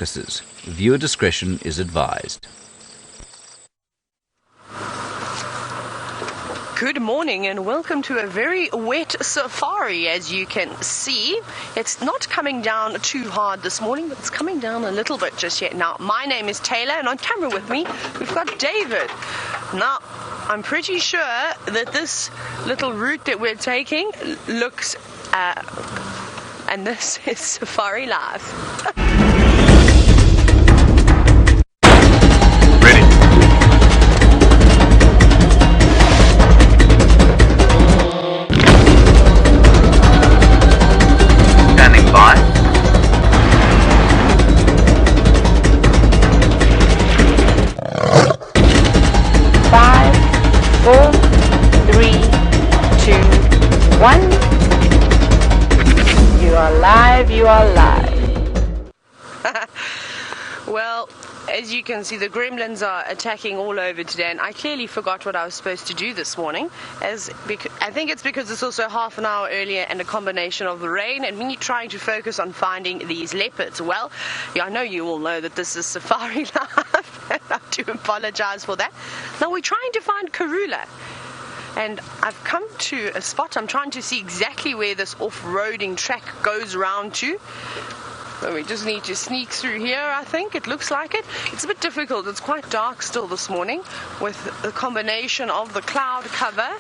carcasses. Viewer discretion is advised. Good morning and welcome to a very wet safari. As you can see, it's not coming down too hard this morning, but it's coming down a little bit just yet. Now, my name is Taylor and on camera with me, we've got David. Now, I'm pretty sure that this little route that we're taking looks, and this is Safari Live. You are live. Well, as you can see, the gremlins are attacking all over today, and I clearly forgot what I was supposed to do this morning. I think it's because it's also half an hour earlier and a combination of the rain and me trying to focus on finding these leopards. Well, yeah, I know you all know that this is Safari Live, and I do apologize for that. Now we're trying to find Karula. And I've come to a spot. I'm trying to see exactly where this off-roading track goes around to. So we just need to sneak through here, I think. It looks like it. It's a bit difficult. It's quite dark still this morning with the combination of the cloud cover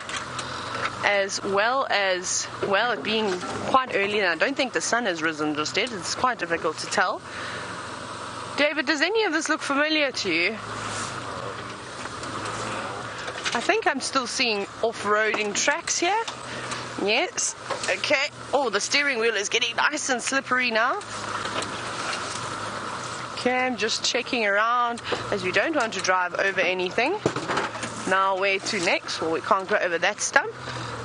as well as, well, it being quite early. And I don't think the sun has risen just yet. It's quite difficult to tell. David, does any of this look familiar to you? I think I'm still seeing off-roading tracks here. Yes. Okay. Oh, the steering wheel is getting nice and slippery now. Okay, I'm just checking around as we don't want to drive over anything. Now, where to next? Well, we can't go over that stump.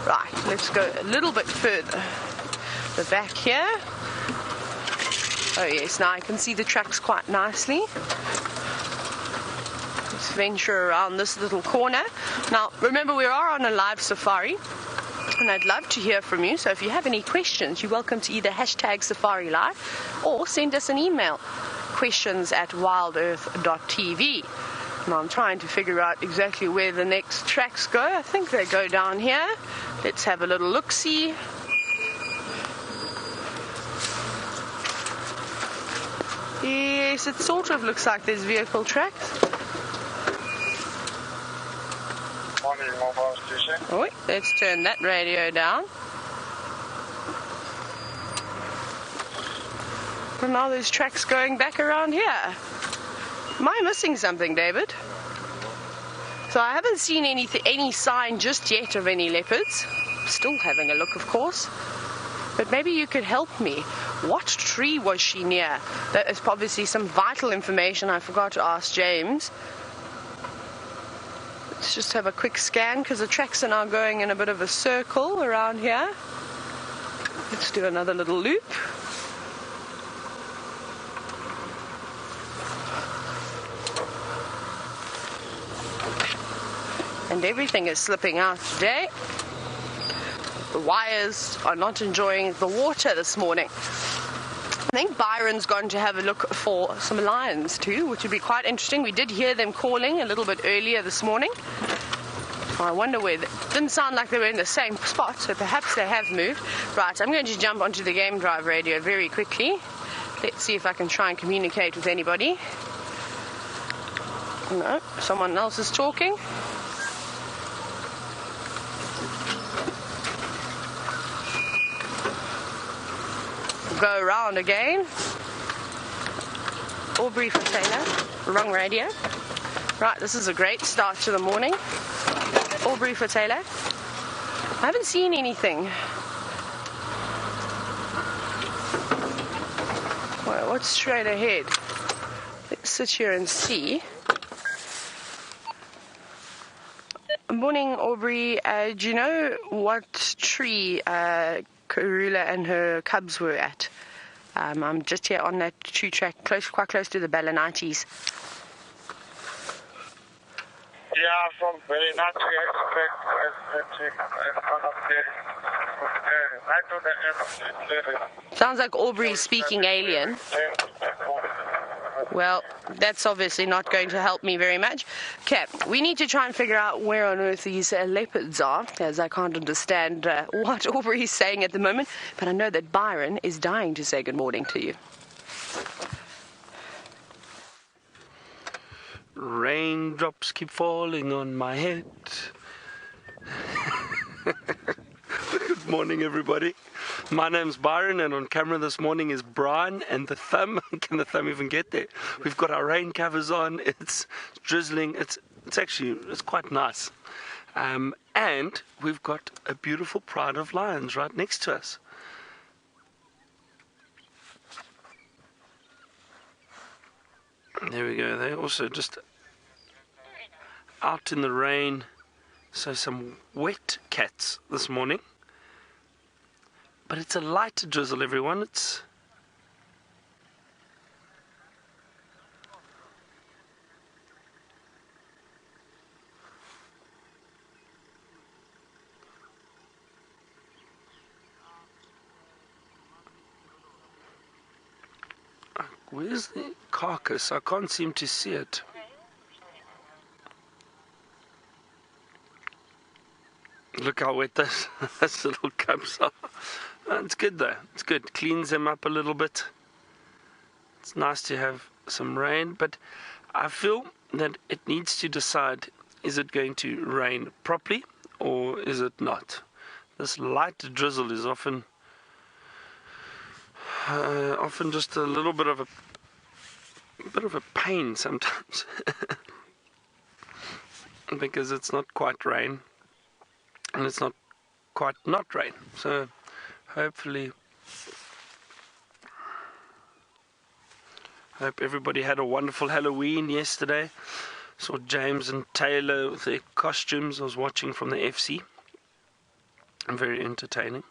Right, let's go a little bit further. The back here. Oh, yes, now I can see the tracks quite nicely. Let's venture around this little corner. Now, remember, we are on a live safari, and I'd love to hear from you. So if you have any questions, you're welcome to either hashtag Safari Live or send us an email, questions@WildEarthTV. Now, I'm trying to figure out exactly where the next tracks go. I think they go down here. Let's have a little look-see. Yes, it sort of looks like there's vehicle tracks. Oh, let's turn that radio down. And now there's tracks going back around here. Am I missing something, David? So I haven't seen any sign just yet of any leopards. Still having a look, of course. But maybe you could help me. What tree was she near? That is obviously some vital information I forgot to ask James. Let's just have a quick scan because the tracks are now going in a bit of a circle around here. Let's do another little loop. And everything is slipping out today. The wires are not enjoying the water this morning. I think Byron's gone to have a look for some lions too, which would be quite interesting. We did hear them calling a little bit earlier this morning. I wonder where they didn't sound like they were in the same spot, so perhaps they have moved. Right, I'm going to jump onto the Game Drive radio very quickly. Let's see if I can try and communicate with anybody. No, someone else is talking. Go around again. Aubrey for Taylor. Wrong radio. Right, this is a great start to the morning. Aubrey for Taylor. I haven't seen anything. Well, what's straight ahead? Let's sit here and see. Morning, Aubrey. Do you know what tree Karula and her cubs were at? I'm just here on that tree track, quite close to the Balanites. Yeah, from very not Sounds like Aubrey speaking alien. Well, that's obviously not going to help me very much. Okay, we need to try and figure out where on earth these leopards are, as I can't understand what Aubrey's saying at the moment, but I know that Byron is dying to say good morning to you. Raindrops keep falling on my head. Good morning, everybody. My name's Byron, and on camera this morning is Brian and the thumb. Can the thumb even get there? We've got our rain covers on. It's drizzling. It's quite nice. And we've got a beautiful pride of lions right next to us. There we go. They're also just out in the rain. So some wet cats this morning. But it's a light drizzle, everyone. It's where's the carcass? I can't seem to see it. Look how wet those little cubs are. It's good though. It's good. Cleans them up a little bit. It's nice to have some rain, but I feel that it needs to decide, is it going to rain properly or is it not? This light drizzle is often just a little bit of a pain sometimes. Because it's not quite rain and it's not quite not rain. So hopefully, hope everybody had a wonderful Halloween yesterday. Saw James and Taylor with their costumes. I was watching from the FC. Very entertaining.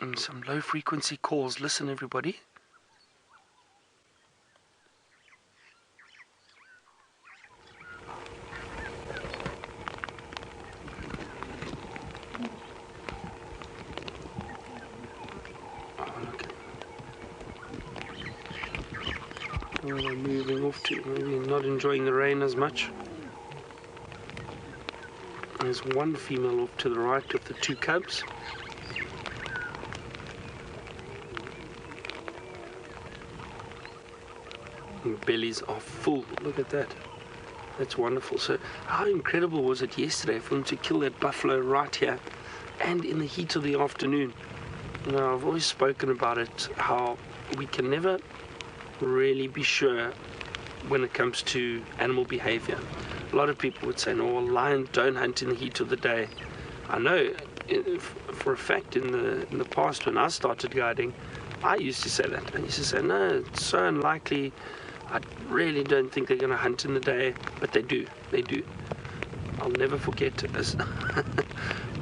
And some low frequency calls. Listen, everybody. They're moving off to, maybe not enjoying the rain as much. There's one female off to the right with the two cubs. And bellies are full. Look at that. That's wonderful. So how incredible was it yesterday for them to kill that buffalo right here and in the heat of the afternoon? You know, I've always spoken about it, how we can never really be sure when it comes to animal behavior. A lot of people would say, no, well, lions don't hunt in the heat of the day. I know for a fact in the past when I started guiding, I used to say that. I used to say, no, it's so unlikely. I really don't think they're going to hunt in the day, but they do. They do. I'll never forget as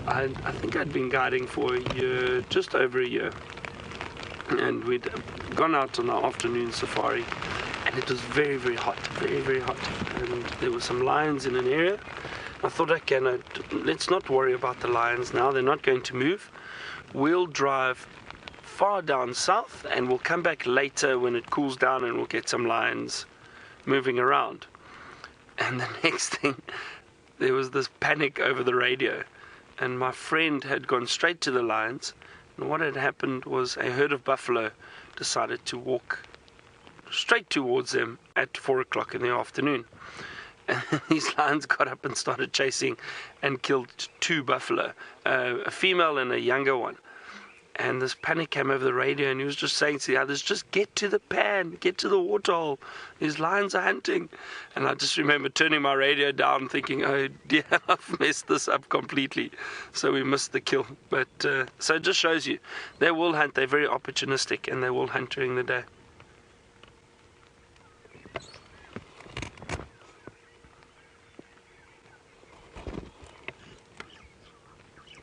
I think I'd been guiding for a year, just over a year. And we'd gone out on our afternoon safari, and it was very, very hot, very, very hot. And there were some lions in an area. I thought, okay, no, let's not worry about the lions now. They're not going to move. We'll drive far down south, and we'll come back later when it cools down, and we'll get some lions moving around. And the next thing, there was this panic over the radio, and my friend had gone straight to the lions. And what had happened was a herd of buffalo decided to walk straight towards them at 4 o'clock in the afternoon. And these lions got up and started chasing and killed two buffalo, a female and a younger one. And this panic came over the radio, and he was just saying to the others, just get to the pan, get to the waterhole. These lions are hunting. And I just remember turning my radio down thinking, oh dear, I've messed this up completely. So we missed the kill. But so it just shows you, they will hunt. They're very opportunistic, and they will hunt during the day.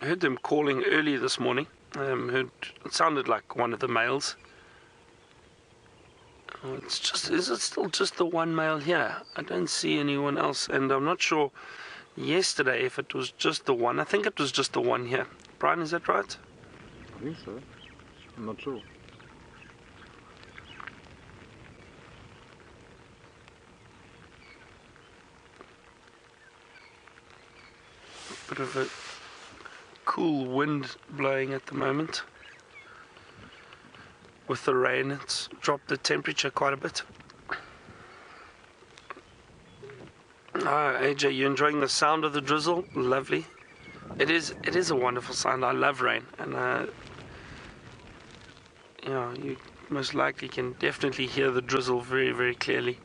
I heard them calling early this morning. It sounded like one of the males. Is it still just the one male here? I don't see anyone else, and I'm not sure yesterday if it was just the one. I think it was just the one here. Brian, is that right? I think so. I'm not sure. Bit of a cool wind blowing at the moment. With the rain, it's dropped the temperature quite a bit. AJ, you enjoying the sound of the drizzle? Lovely. It is a wonderful sound. I love rain, and you most likely can definitely hear the drizzle very, very clearly.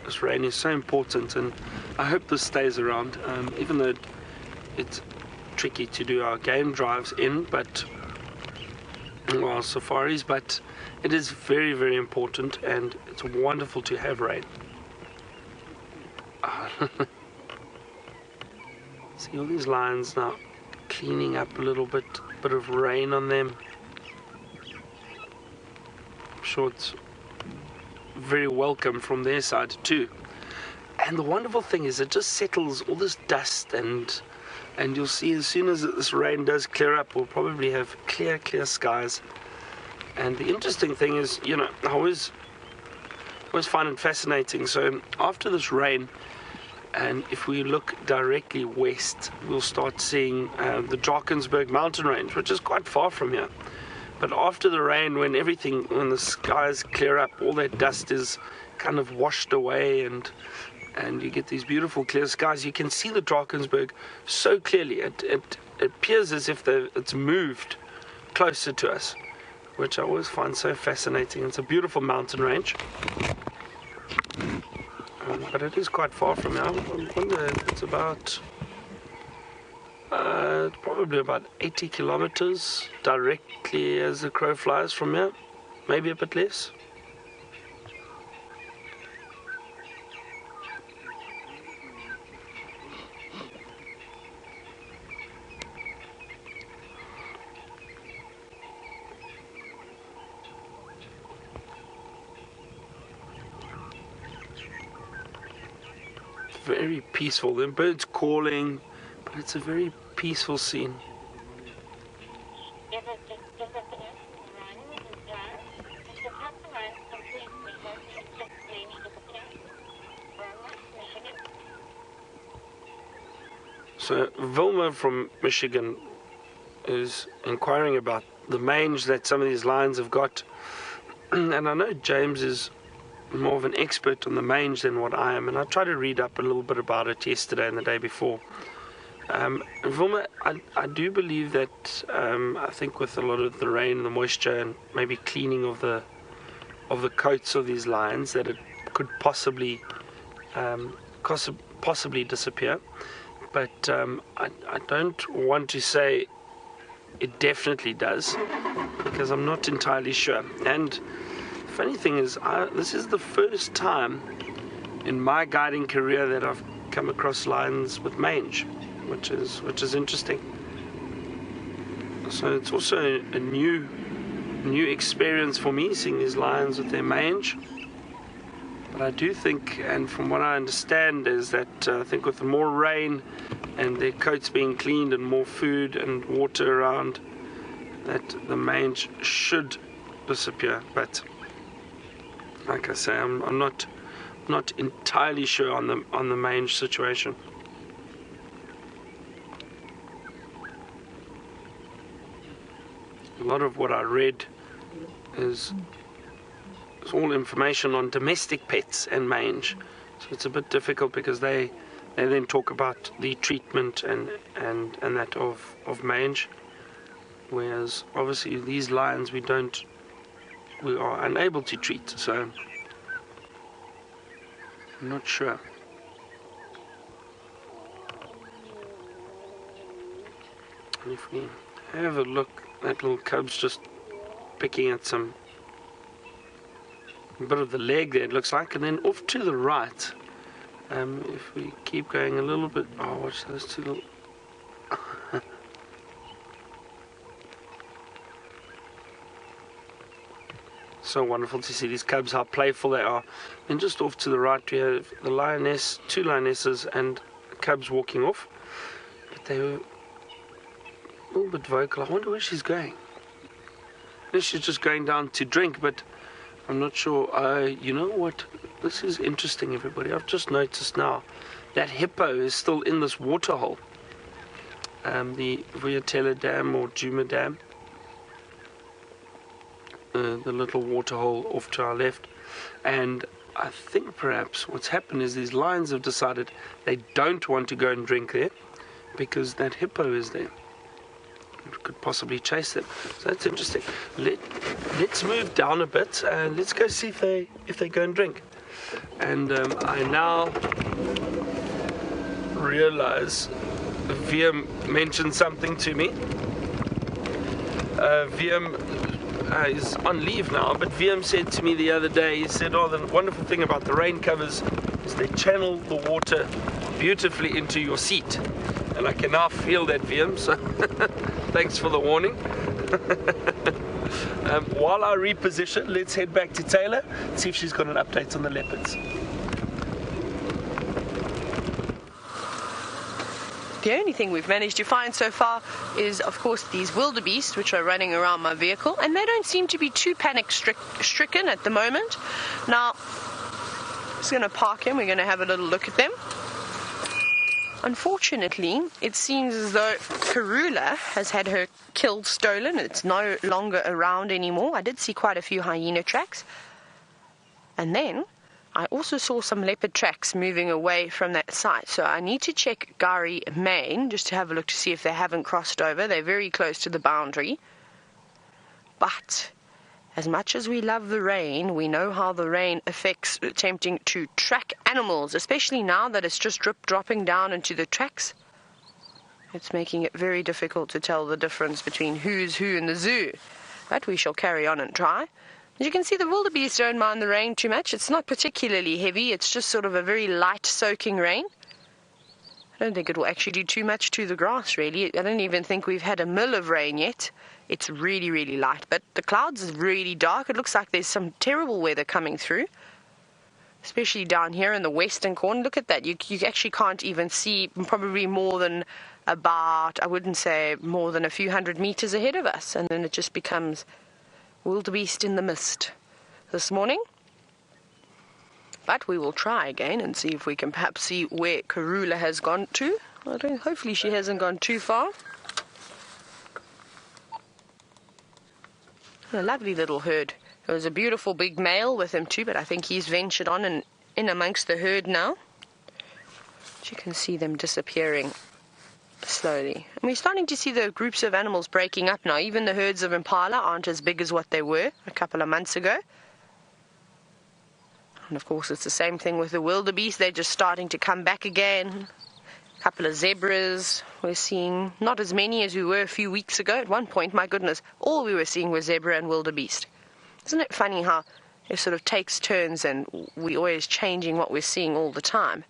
This rain is so important, and I hope this stays around, even though it's tricky to do our game drives in, but well, safaris, but it is very, very important, and it's wonderful to have rain. See all these lions now cleaning up a little bit of rain on them. I'm sure it's very welcome from their side too. And the wonderful thing is it just settles all this dust, and you'll see as soon as this rain does clear up, we'll probably have clear skies. And the interesting thing is, I always find it fascinating. So after this rain, and if we look directly west, we'll start seeing the Drakensberg mountain range, which is quite far from here. But after the rain, when the skies clear up, all that dust is kind of washed away, and you get these beautiful clear skies. You can see the Drakensberg so clearly. It appears as if it's moved closer to us, which I always find so fascinating. It's a beautiful mountain range, but it is quite far from here. I wonder, it's about probably about 80 kilometers directly as the crow flies from here, maybe a bit less. Very peaceful. The birds calling, but it's a very peaceful scene. So Vilma from Michigan is inquiring about the mange that some of these lions have got, and I know James is more of an expert on the mange than what I am, and I tried to read up a little bit about it yesterday and the day before. Vilma, I do believe that I think with a lot of the rain, the moisture, and maybe cleaning of the coats of these lions, that it could possibly disappear. But I don't want to say it definitely does, because I'm not entirely sure. And funny thing is, this is the first time in my guiding career that I've come across lions with mange, which is interesting. So it's also a new experience for me, seeing these lions with their mange. But I do think, and from what I understand, is that I think with more rain and their coats being cleaned and more food and water around, that the mange should disappear. But like I say, I'm not entirely sure on the mange situation. A lot of what I read is all information on domestic pets and mange, so it's a bit difficult because they then talk about the treatment and that of mange, whereas obviously these lions we are unable to treat, so I'm not sure. And if we have a look, that little cub's just picking at some bit of the leg there, it looks like, and then off to the right, if we keep going a little bit, watch those two little So wonderful to see these cubs, how playful they are. And just off to the right we have the lioness, 2 lionesses and cubs walking off. But they were a little bit vocal. I wonder where she's going. Maybe she's just going down to drink, but I'm not sure. You know what? This is interesting, everybody. I've just noticed now that hippo is still in this waterhole. The Wildebeest Dam or Djuma Dam. The little waterhole off to our left. And I think perhaps what's happened is these lions have decided they don't want to go and drink there because that hippo is there. It could possibly chase them. So that's interesting. Let's move down a bit and let's go see if they go and drink. And I now realize VM mentioned something to me. VM is on leave now, but VM said to me the other day, he said, oh, the wonderful thing about the rain covers is they channel the water beautifully into your seat. And I can now feel that, VM, so thanks for the warning. While I reposition, let's head back to Taylor, see if she's got an update on the leopards. The only thing we've managed to find so far is, of course, these wildebeest, which are running around my vehicle, and they don't seem to be too panic-stricken at the moment. Now, I'm just going to park him. We're going to have a little look at them. Unfortunately, it seems as though Karula has had her kill stolen. It's no longer around anymore. I did see quite a few hyena tracks. And then I also saw some leopard tracks moving away from that site. So I need to check Gari Main just to have a look to see if they haven't crossed over. They're very close to the boundary. But as much as we love the rain, we know how the rain affects attempting to track animals, especially now that it's just dropping down into the tracks. It's making it very difficult to tell the difference between who's who in the zoo. But we shall carry on and try. As you can see, the wildebeest don't mind the rain too much. It's not particularly heavy. It's just sort of a very light soaking rain. I don't think it will actually do too much to the grass, really. I don't even think we've had a mill of rain yet. It's really, really light. But the clouds are really dark. It looks like there's some terrible weather coming through, especially down here in the western corner. Look at that. You actually can't even see probably more than about, I wouldn't say more than a few hundred meters ahead of us. And then it just becomes wildebeest in the mist this morning. But we will try again and see if we can perhaps see where Karula has gone to. Hopefully she hasn't gone too far. A lovely little herd. There was a beautiful big male with him too, but I think he's ventured on and in amongst the herd now. You can see them disappearing slowly. And we're starting to see the groups of animals breaking up now. Even the herds of Impala aren't as big as what they were a couple of months ago. And of course it's the same thing with the wildebeest. They're just starting to come back again. A couple of zebras. We're seeing not as many as we were a few weeks ago. At one point, my goodness, all we were seeing was zebra and wildebeest. Isn't it funny how it sort of takes turns and we're always changing what we're seeing all the time?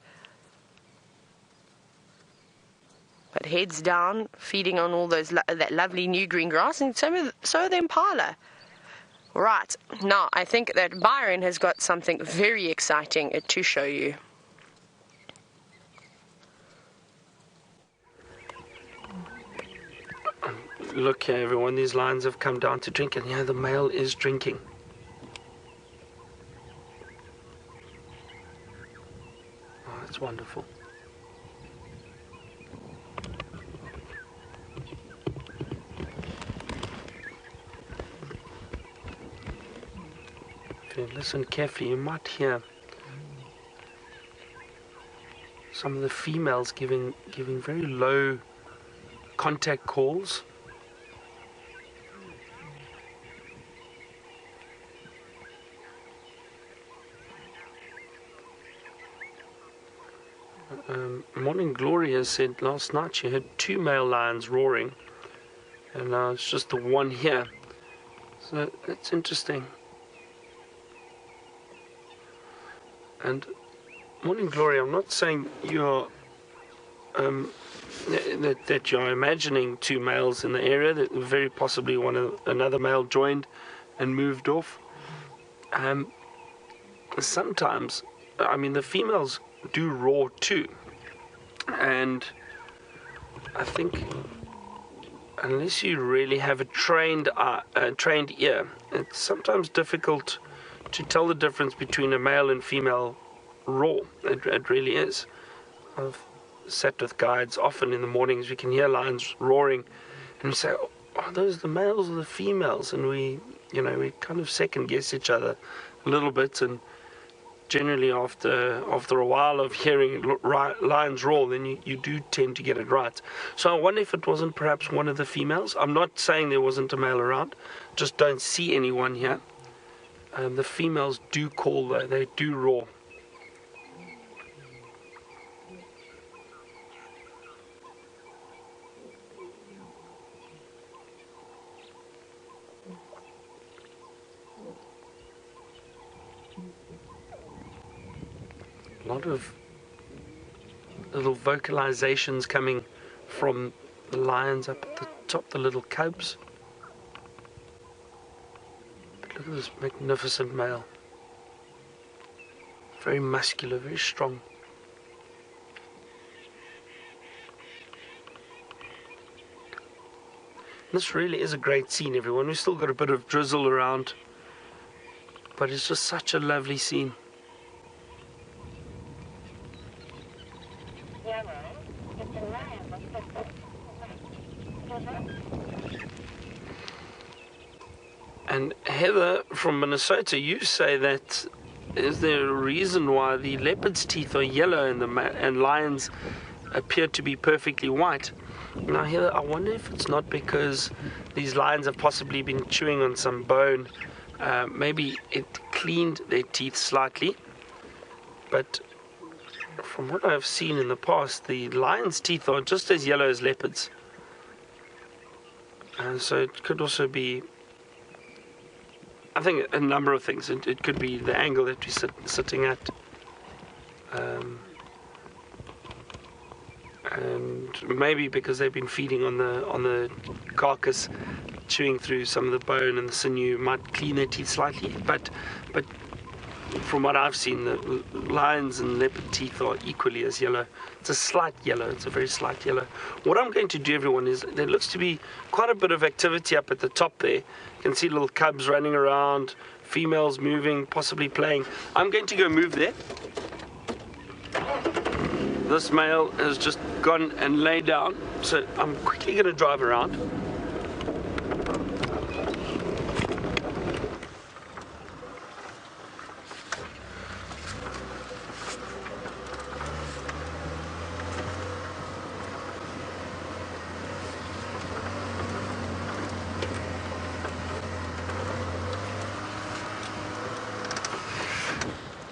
But heads down, feeding on all those that lovely new green grass, and so are the impala. Right, now I think that Byron has got something very exciting to show you. Look here, everyone, these lions have come down to drink, and yeah, the male is drinking. Oh, that's wonderful. If you listen carefully, you might hear some of the females giving very low contact calls. Morning Glory has said last night she heard 2 male lions roaring, and now it's just the one here. So that's interesting. And Morning Glory, I'm not saying you're that you're imagining 2 males in the area. That very possibly another male joined and moved off. Sometimes, I mean, the females do roar too, and I think unless you really have a trained ear, it's sometimes difficult to tell the difference between a male and female roar. It really is. I've sat with guides often in the mornings. We can hear lions roaring, and we say, "Oh, are those the males or the females?" And we kind of second guess each other a little bit, and generally after a while of hearing lions roar, then you do tend to get it right. So I wonder if it wasn't perhaps one of the females. I'm not saying there wasn't a male around, just don't see anyone here. The females do call though, they do roar. A lot of little vocalizations coming from the lions up at the top, the little cubs. But look at this magnificent male. Very muscular, very strong. This really is a great scene, everyone. We've still got a bit of drizzle around, but it's just such a lovely scene. And Heather from Minnesota, you say that is there a reason why the leopard's teeth are yellow and lions appear to be perfectly white? Now Heather, I wonder if it's not because these lions have possibly been chewing on some bone. Maybe it cleaned their teeth slightly, but from what I've seen in the past, the lion's teeth are just as yellow as leopards. So it could also be, I think, a number of things. It could be the angle that we're sitting at, and maybe because they've been feeding on the carcass, chewing through some of the bone and the sinew might clean their teeth slightly. But from what I've seen, the lions and leopard teeth are equally as yellow. It's a slight yellow. It's a very slight yellow. What I'm going to do, everyone, is there looks to be quite a bit of activity up at the top there. You can see little cubs running around, females moving, possibly playing. I'm going to go move there. This male has just gone and laid down, so I'm quickly going to drive around.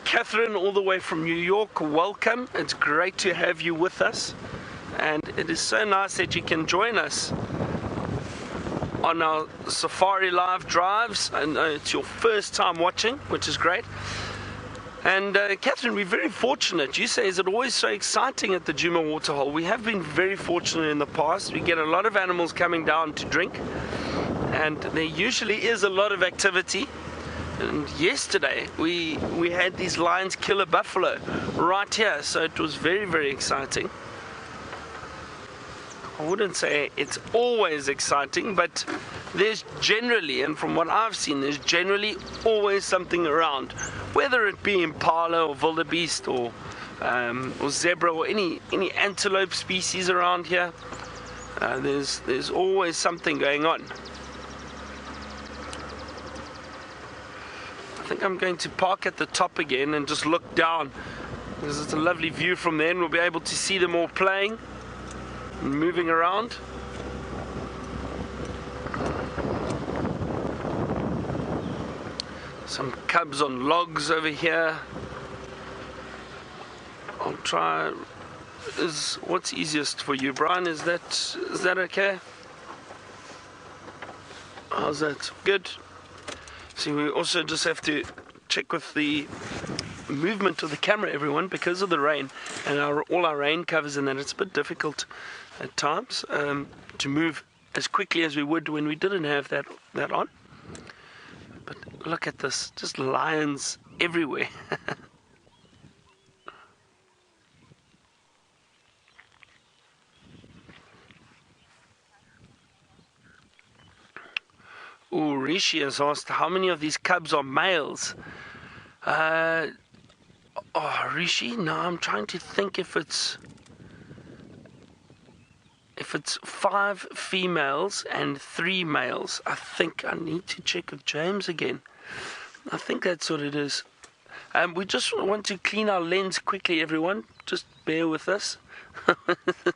Catherine, all the way from New York, welcome. It's great to have you with us, and it is so nice that you can join us on our Safari Live drives. And it's your first time watching, which is great. And Catherine, we're very fortunate. You say, is it always so exciting at the Djuma waterhole? We have been very fortunate in the past. We get a lot of animals coming down to drink, and there usually is a lot of activity. And yesterday we had these lions kill a buffalo right here, so it was very, very exciting. I wouldn't say it's always exciting, but there's generally, and from what I've seen, there's generally always something around, whether it be Impala or Wildebeest or zebra or any antelope species around here. There's always something going on. I think I'm going to park at the top again and just look down, because it's a lovely view from there, and we'll be able to see them all playing and moving around. Some cubs on logs over here. I'll try. What's easiest for you, Brian? Is that okay? How's that? Good. See, we also just have to check with the movement of the camera, everyone, because of the rain and all our rain covers and that. It's a bit difficult at times to move as quickly as we would when we didn't have that on. But look at this, just lions everywhere. Oh, Rishi has asked how many of these cubs are males. Rishi, no, I'm trying to think if it's 5 females and 3 males. I think I need to check with James again. I think that's what it is. We just want to clean our lens quickly, everyone. Just bear with us.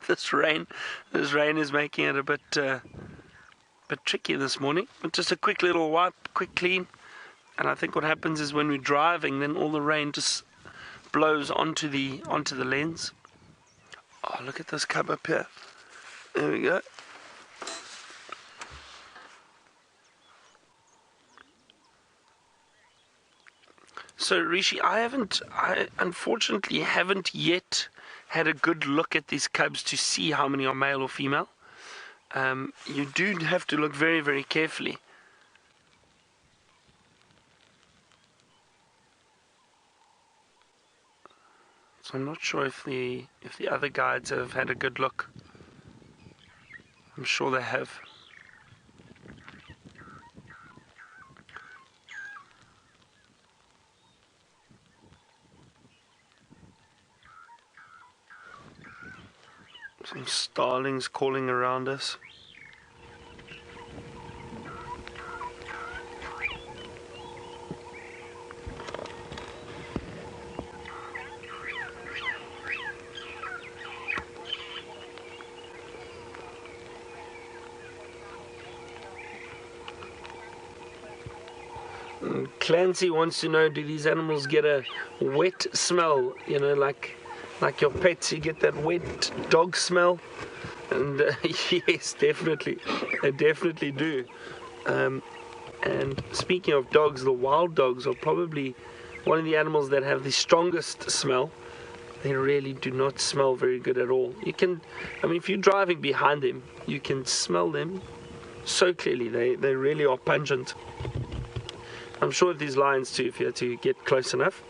This rain is making it a bit tricky this morning. But just a quick little wipe, quick clean. And I think what happens is when we're driving, then all the rain just blows onto the lens. Oh, look at this cub up here. There we go. So Rishi, I unfortunately haven't yet had a good look at these cubs to see how many are male or female. You do have to look very, very carefully. So I'm not sure if the other guides have had a good look. I'm sure they have. Some starlings calling around us. Clancy wants to know, do these animals get a wet smell? You know, like your pets, you get that wet dog smell? And yes, definitely. They definitely do. And speaking of dogs, the wild dogs are probably one of the animals that have the strongest smell. They really do not smell very good at all. If you're driving behind them, you can smell them so clearly. They really are pungent. I'm sure these lions too, if you had to get close enough.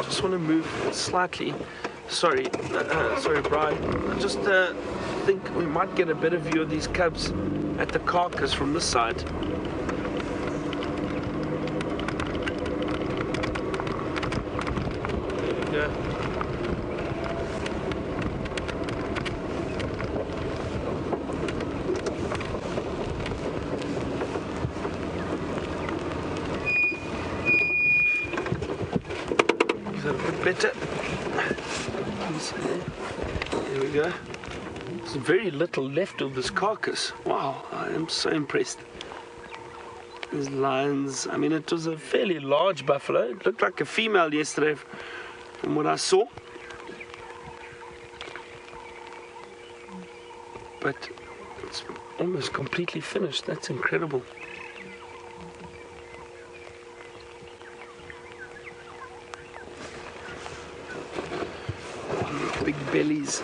Just want to move slightly. Sorry, Brian. I just think we might get a better view of these cubs at the carcass from this side. There we go. Better. There we go. There's very little left of this carcass. Wow, I am so impressed. These lions, it was a fairly large buffalo. It looked like a female yesterday from what I saw. But it's almost completely finished. That's incredible. Big bellies.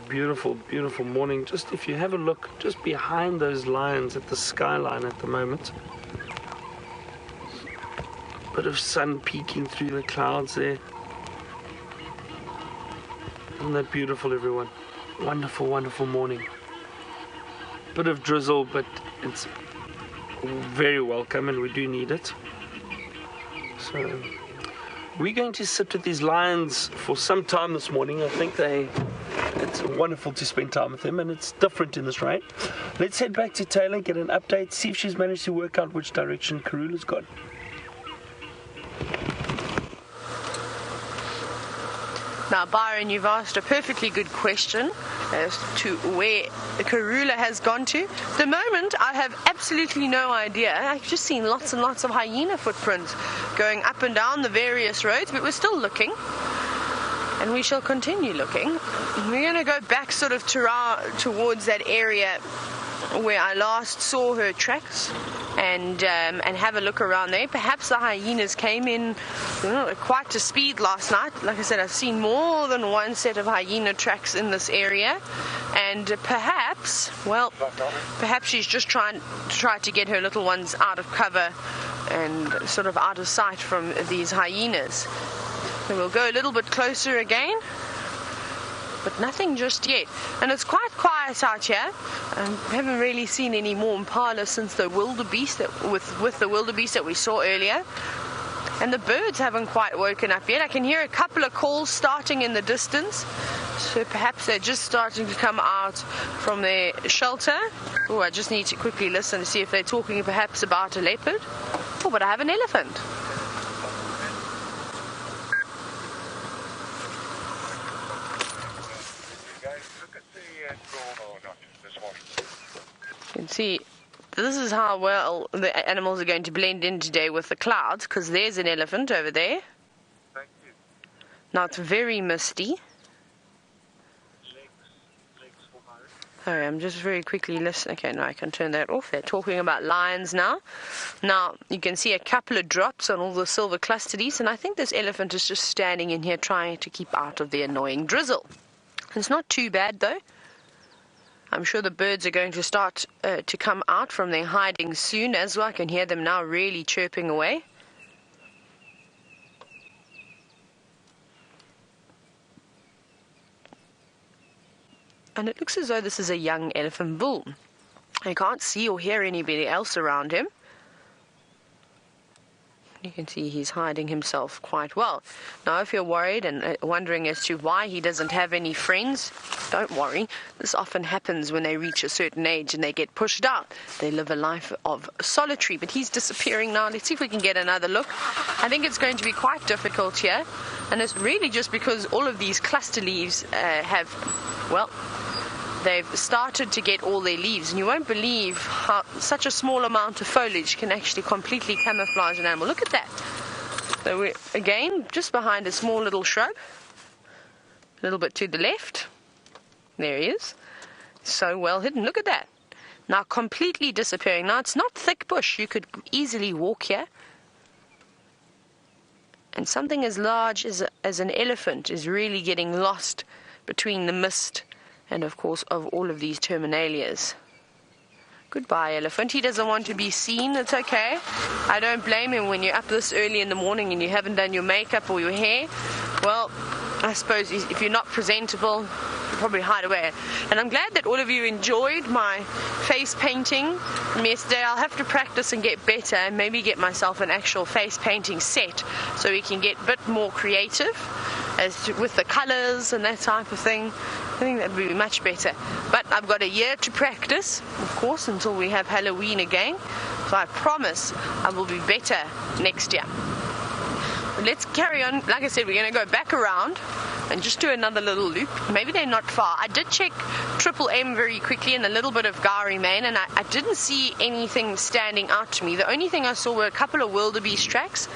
Beautiful, beautiful morning. Just if you have a look just behind those lions at the skyline at the moment. Bit of sun peeking through the clouds there. Isn't that beautiful, everyone? Wonderful, wonderful morning. Bit of drizzle, but it's very welcome and we do need it. So we're going to sit with these lions for some time this morning. I think it's wonderful to spend time with them, and it's different in this rain. Let's head back to Taylor, get an update, see if she's managed to work out which direction Karula's gone. Now, Byron, you've asked a perfectly good question. as to where Karula has gone to. At the moment, I have absolutely no idea. I've just seen lots and lots of hyena footprints going up and down the various roads, but we're still looking. And we shall continue looking. We're going to go back sort of towards that area where I last saw her tracks and have a look around there. Perhaps the hyenas came in quite a speed last night. Like I said, I've seen more than one set of hyena tracks in this area, and perhaps she's just trying to get her little ones out of cover and sort of out of sight from these hyenas. So we'll go a little bit closer again, but nothing just yet. And it's quite quiet out here. We haven't really seen any more impala since the wildebeest with the wildebeest that we saw earlier. And the birds haven't quite woken up yet. I can hear a couple of calls starting in the distance. So perhaps they're just starting to come out from their shelter. Oh, I just need to quickly listen to see if they're talking perhaps about a leopard. Oh, but I have an elephant. You can see this is how well the animals are going to blend in today with the clouds, because there's an elephant over there. Thank you. Now it's very misty. Sorry, I'm just very quickly listening. Okay, now I can turn that off. They're talking about lions now. Now you can see a couple of drops on all the silver clusters, and I think this elephant is just standing in here trying to keep out of the annoying drizzle. It's not too bad though. I'm sure the birds are going to start to come out from their hiding soon as well. I can hear them now really chirping away. And it looks as though this is a young elephant bull. I can't see or hear anybody else around him. You can see he's hiding himself quite well. Now, if you're worried and wondering as to why he doesn't have any friends, don't worry. This often happens when they reach a certain age and they get pushed out. They live a life of solitary, but he's disappearing now. Let's see if we can get another look. I think it's going to be quite difficult here, and it's really just because all of these cluster leaves they've started to get all their leaves, and you won't believe how such a small amount of foliage can actually completely camouflage an animal. Look at that. So we're again just behind a small little shrub, a little bit to the left. There he is. So well hidden. Look at that. Now completely disappearing. Now it's not thick bush. You could easily walk here. And something as large as an elephant is really getting lost between the mist and of course of all of these terminalias. Goodbye, elephant. He doesn't want to be seen. It's okay. I don't blame him when you're up this early in the morning and you haven't done your makeup or your hair. Well, I suppose if you're not presentable, you probably hide away. And I'm glad that all of you enjoyed my face painting from yesterday. I'll have to practice and get better and maybe get myself an actual face painting set so we can get a bit more creative with the colors and that type of thing. I think that would be much better. But I've got a year to practice, of course, until we have Halloween again. So I promise I will be better next year. But let's carry on. Like I said, we're going to go back around and just do another little loop. Maybe they're not far. I did check Triple M very quickly and a little bit of Gowrie Main, and I didn't see anything standing out to me. The only thing I saw were a couple of wildebeest tracks,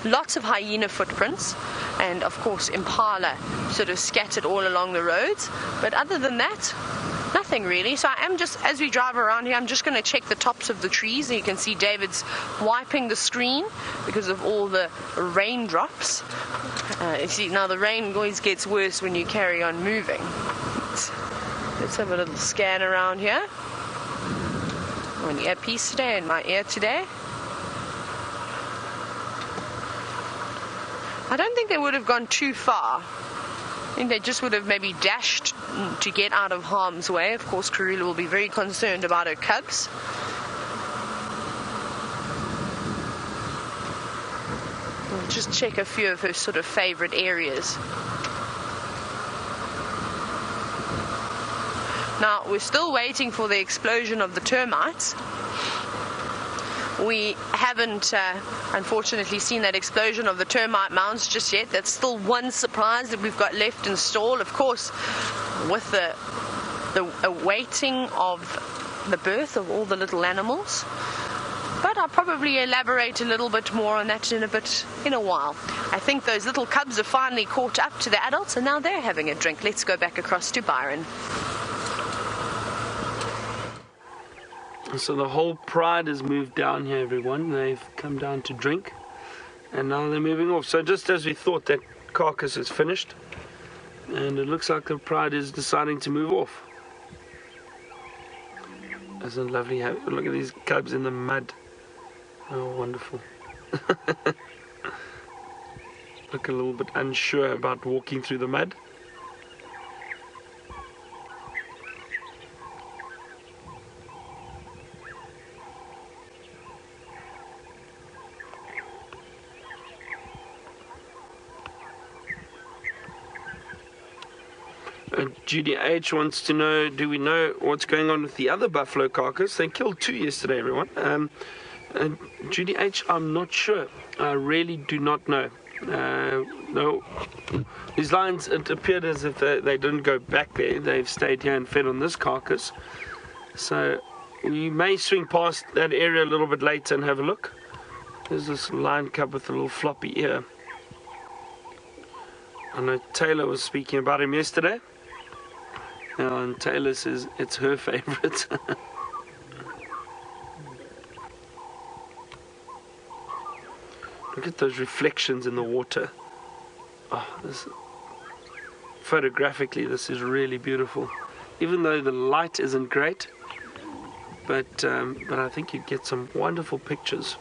lots of hyena footprints, and of course Impala sort of scattered all along the roads. But other than that, nothing really. So I am just, as we drive around here, I'm just going to check the tops of the trees. And you can see David's wiping the screen because of all the raindrops. You see, now the rain always gets worse when you carry on moving. Let's have a little scan around here. An earpiece today in my ear today. I don't think they would have gone too far. I think they just would have maybe dashed to get out of harm's way. Of course, Karula will be very concerned about her cubs. We'll just check a few of her sort of favorite areas. Now, we're still waiting for the explosion of the termites. We haven't, unfortunately, seen that explosion of the termite mounds just yet. That's still one surprise that we've got left in store. Of course, with the the waiting of the birth of all the little animals. But I'll probably elaborate a little bit more on that in a while. I think those little cubs have finally caught up to the adults, and now they're having a drink. Let's go back across to Byron. So the whole pride has moved down here, everyone. They've come down to drink, and now they're moving off. So just as we thought, that carcass is finished, and it looks like the pride is deciding to move off. Isn't it lovely? Look at these cubs in the mud. Oh, wonderful. Look a little bit unsure about walking through the mud. Judy H wants to know, do we know what's going on with the other buffalo carcass? They killed 2 yesterday, everyone. Judy H, I'm not sure. I really do not know. No, these lions, it appeared as if they didn't go back there. They've stayed here and fed on this carcass. So we may swing past that area a little bit later and have a look. There's this lion cub with a little floppy ear. I know Taylor was speaking about him yesterday. And Taylor says it's her favorite. Look at those reflections in the water. Oh, photographically, this is really beautiful. Even though the light isn't great, but I think you get some wonderful pictures.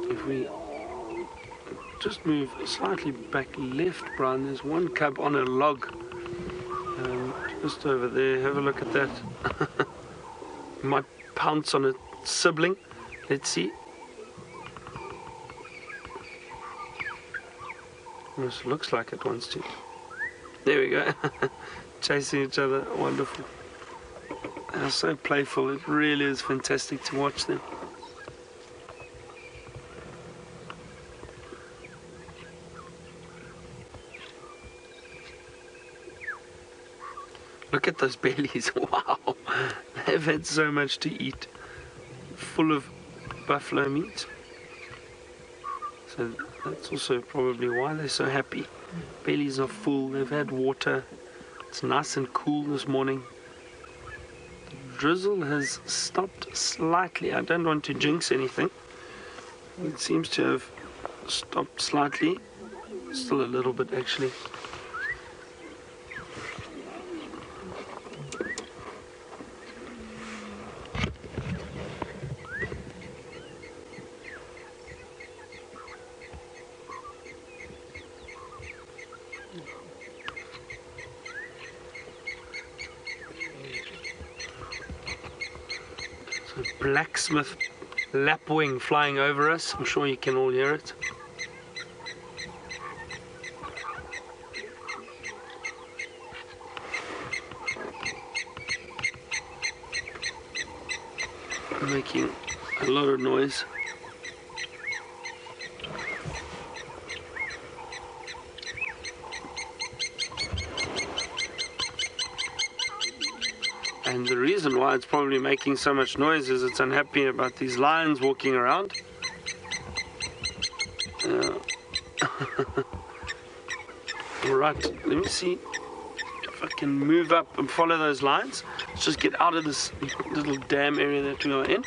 If we just move slightly back left, Brian, there's one cub on a log just over there. Have a look at that. Might pounce on a sibling. Let's see. This looks like it wants to. There we go. Chasing each other. Wonderful. They're so playful. It really is fantastic to watch them. Look at those bellies. Wow. They've had so much to eat. Full of buffalo meat. So that's also probably why they're so happy. Bellies are full. They've had water. It's nice and cool this morning. The drizzle has stopped slightly. I don't want to jinx anything. It seems to have stopped slightly. Still a little bit, actually. Blacksmith lapwing flying over us. I'm sure you can all hear it. Making a lot of noise. And the reason why it's probably making so much noise is it's unhappy about these lions walking around. Right, let me see if I can move up and follow those lions. Let's just get out of this little dam area that we are in.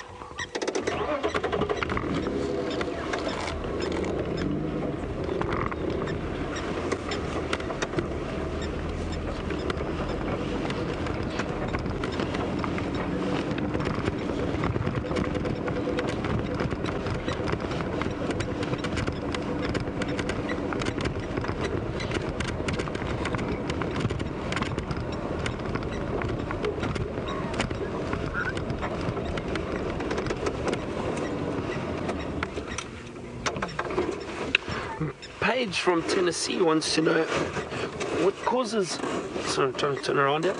Paige from Tennessee wants to know what causes, sorry, I'm trying to turn around here,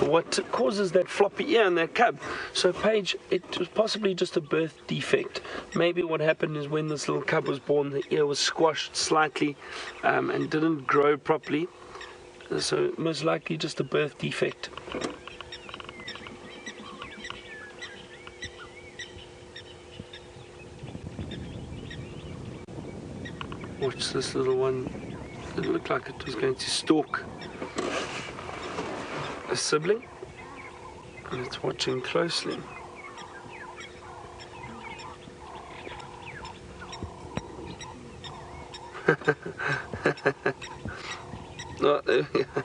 what causes that floppy ear in that cub. So Paige, it was possibly just a birth defect. Maybe what happened is when this little cub was born, the ear was squashed slightly and didn't grow properly. So most likely just a birth defect. Watch this little one. It looked like it was going to stalk a sibling, and it's watching closely. Oh, there we go.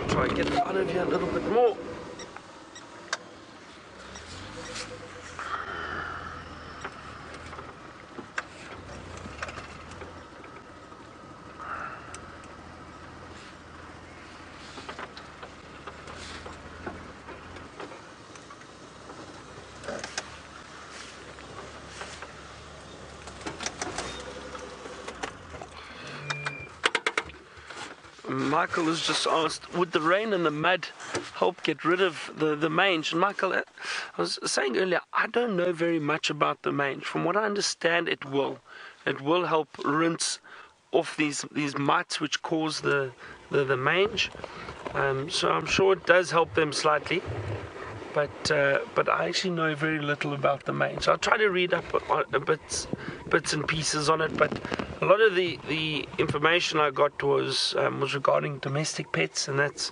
Try and get out of here a little bit more. Michael has just asked, would the rain and the mud help get rid of the mange? And Michael, I was saying earlier, I don't know very much about the mange. From what I understand, it will. It will help rinse off these mites which cause the mange. So I'm sure it does help them slightly. But I actually know very little about the mange. I'll try to read up on bits and pieces on it, but a lot of the information I got was regarding domestic pets, and that's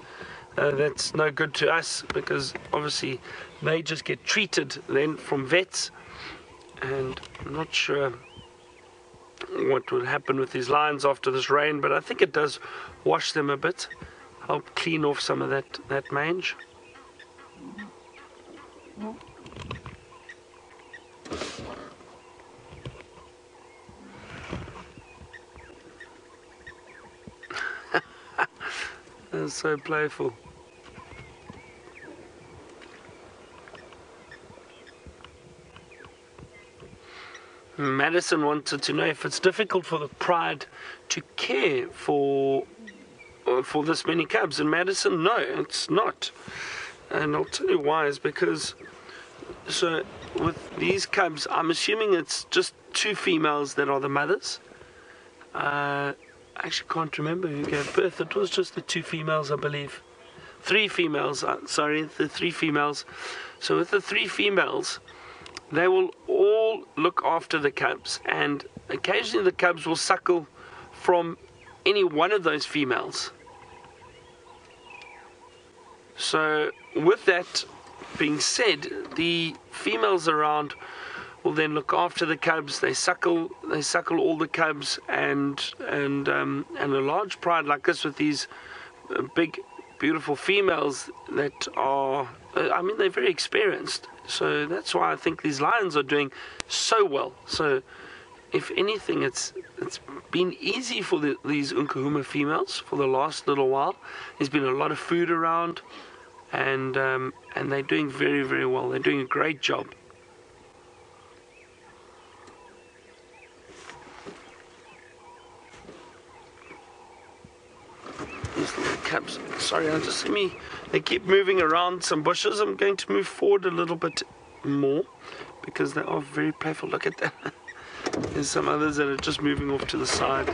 no good to us, because obviously they just get treated then from vets, and I'm not sure what will happen with these lions after this rain, but I think it does wash them a bit, help clean off some of that mange. That's so playful. Madison wanted to know if it's difficult for the pride to care for this many cubs. And Madison, no, it's not. And I'll tell you why. Is because, so with these cubs, I'm assuming it's just 2 females that are the mothers. I actually can't remember who gave birth. It was just the 2 females, I believe. 3 females, the 3 females. So with the 3 females, they will all look after the cubs, and occasionally the cubs will suckle from any one of those females. So with that being said, the females around will then look after the cubs. They suckle all the cubs, and a large pride like this with these big, beautiful females that are, I mean, they're very experienced. So that's why I think these lions are doing so well. So if anything, it's been easy for these Nkahuma females for the last little while. There's been a lot of food around, and they're doing very, very well. They're doing a great job. These little cubs, sorry, I just see me, they keep moving around some bushes. I'm going to move forward a little bit more because they are very playful. Look at that. There's some others that are just moving off to the side.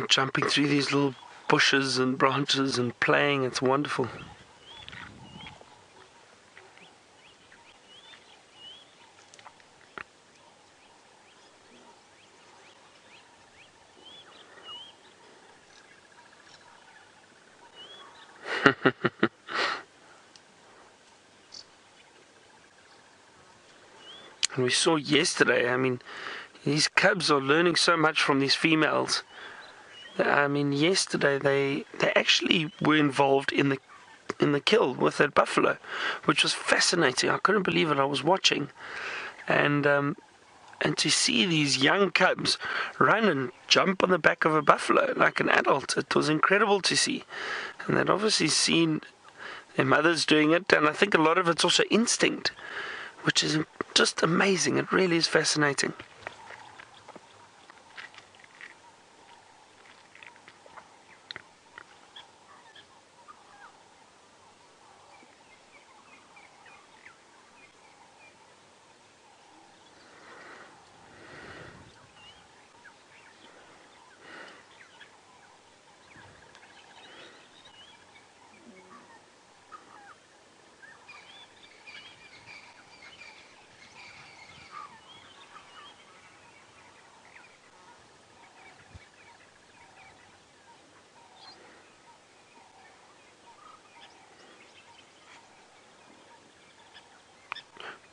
Jumping through these little bushes and branches and playing, it's wonderful. And we saw yesterday, I mean, these cubs are learning so much from these females. I mean, yesterday they actually were involved in the kill with that buffalo, which was fascinating. I couldn't believe it. I was watching, and to see these young cubs run and jump on the back of a buffalo like an adult, it was incredible to see. And they'd obviously seen their mothers doing it, and I think a lot of it's also instinct, which is just amazing. It really is fascinating.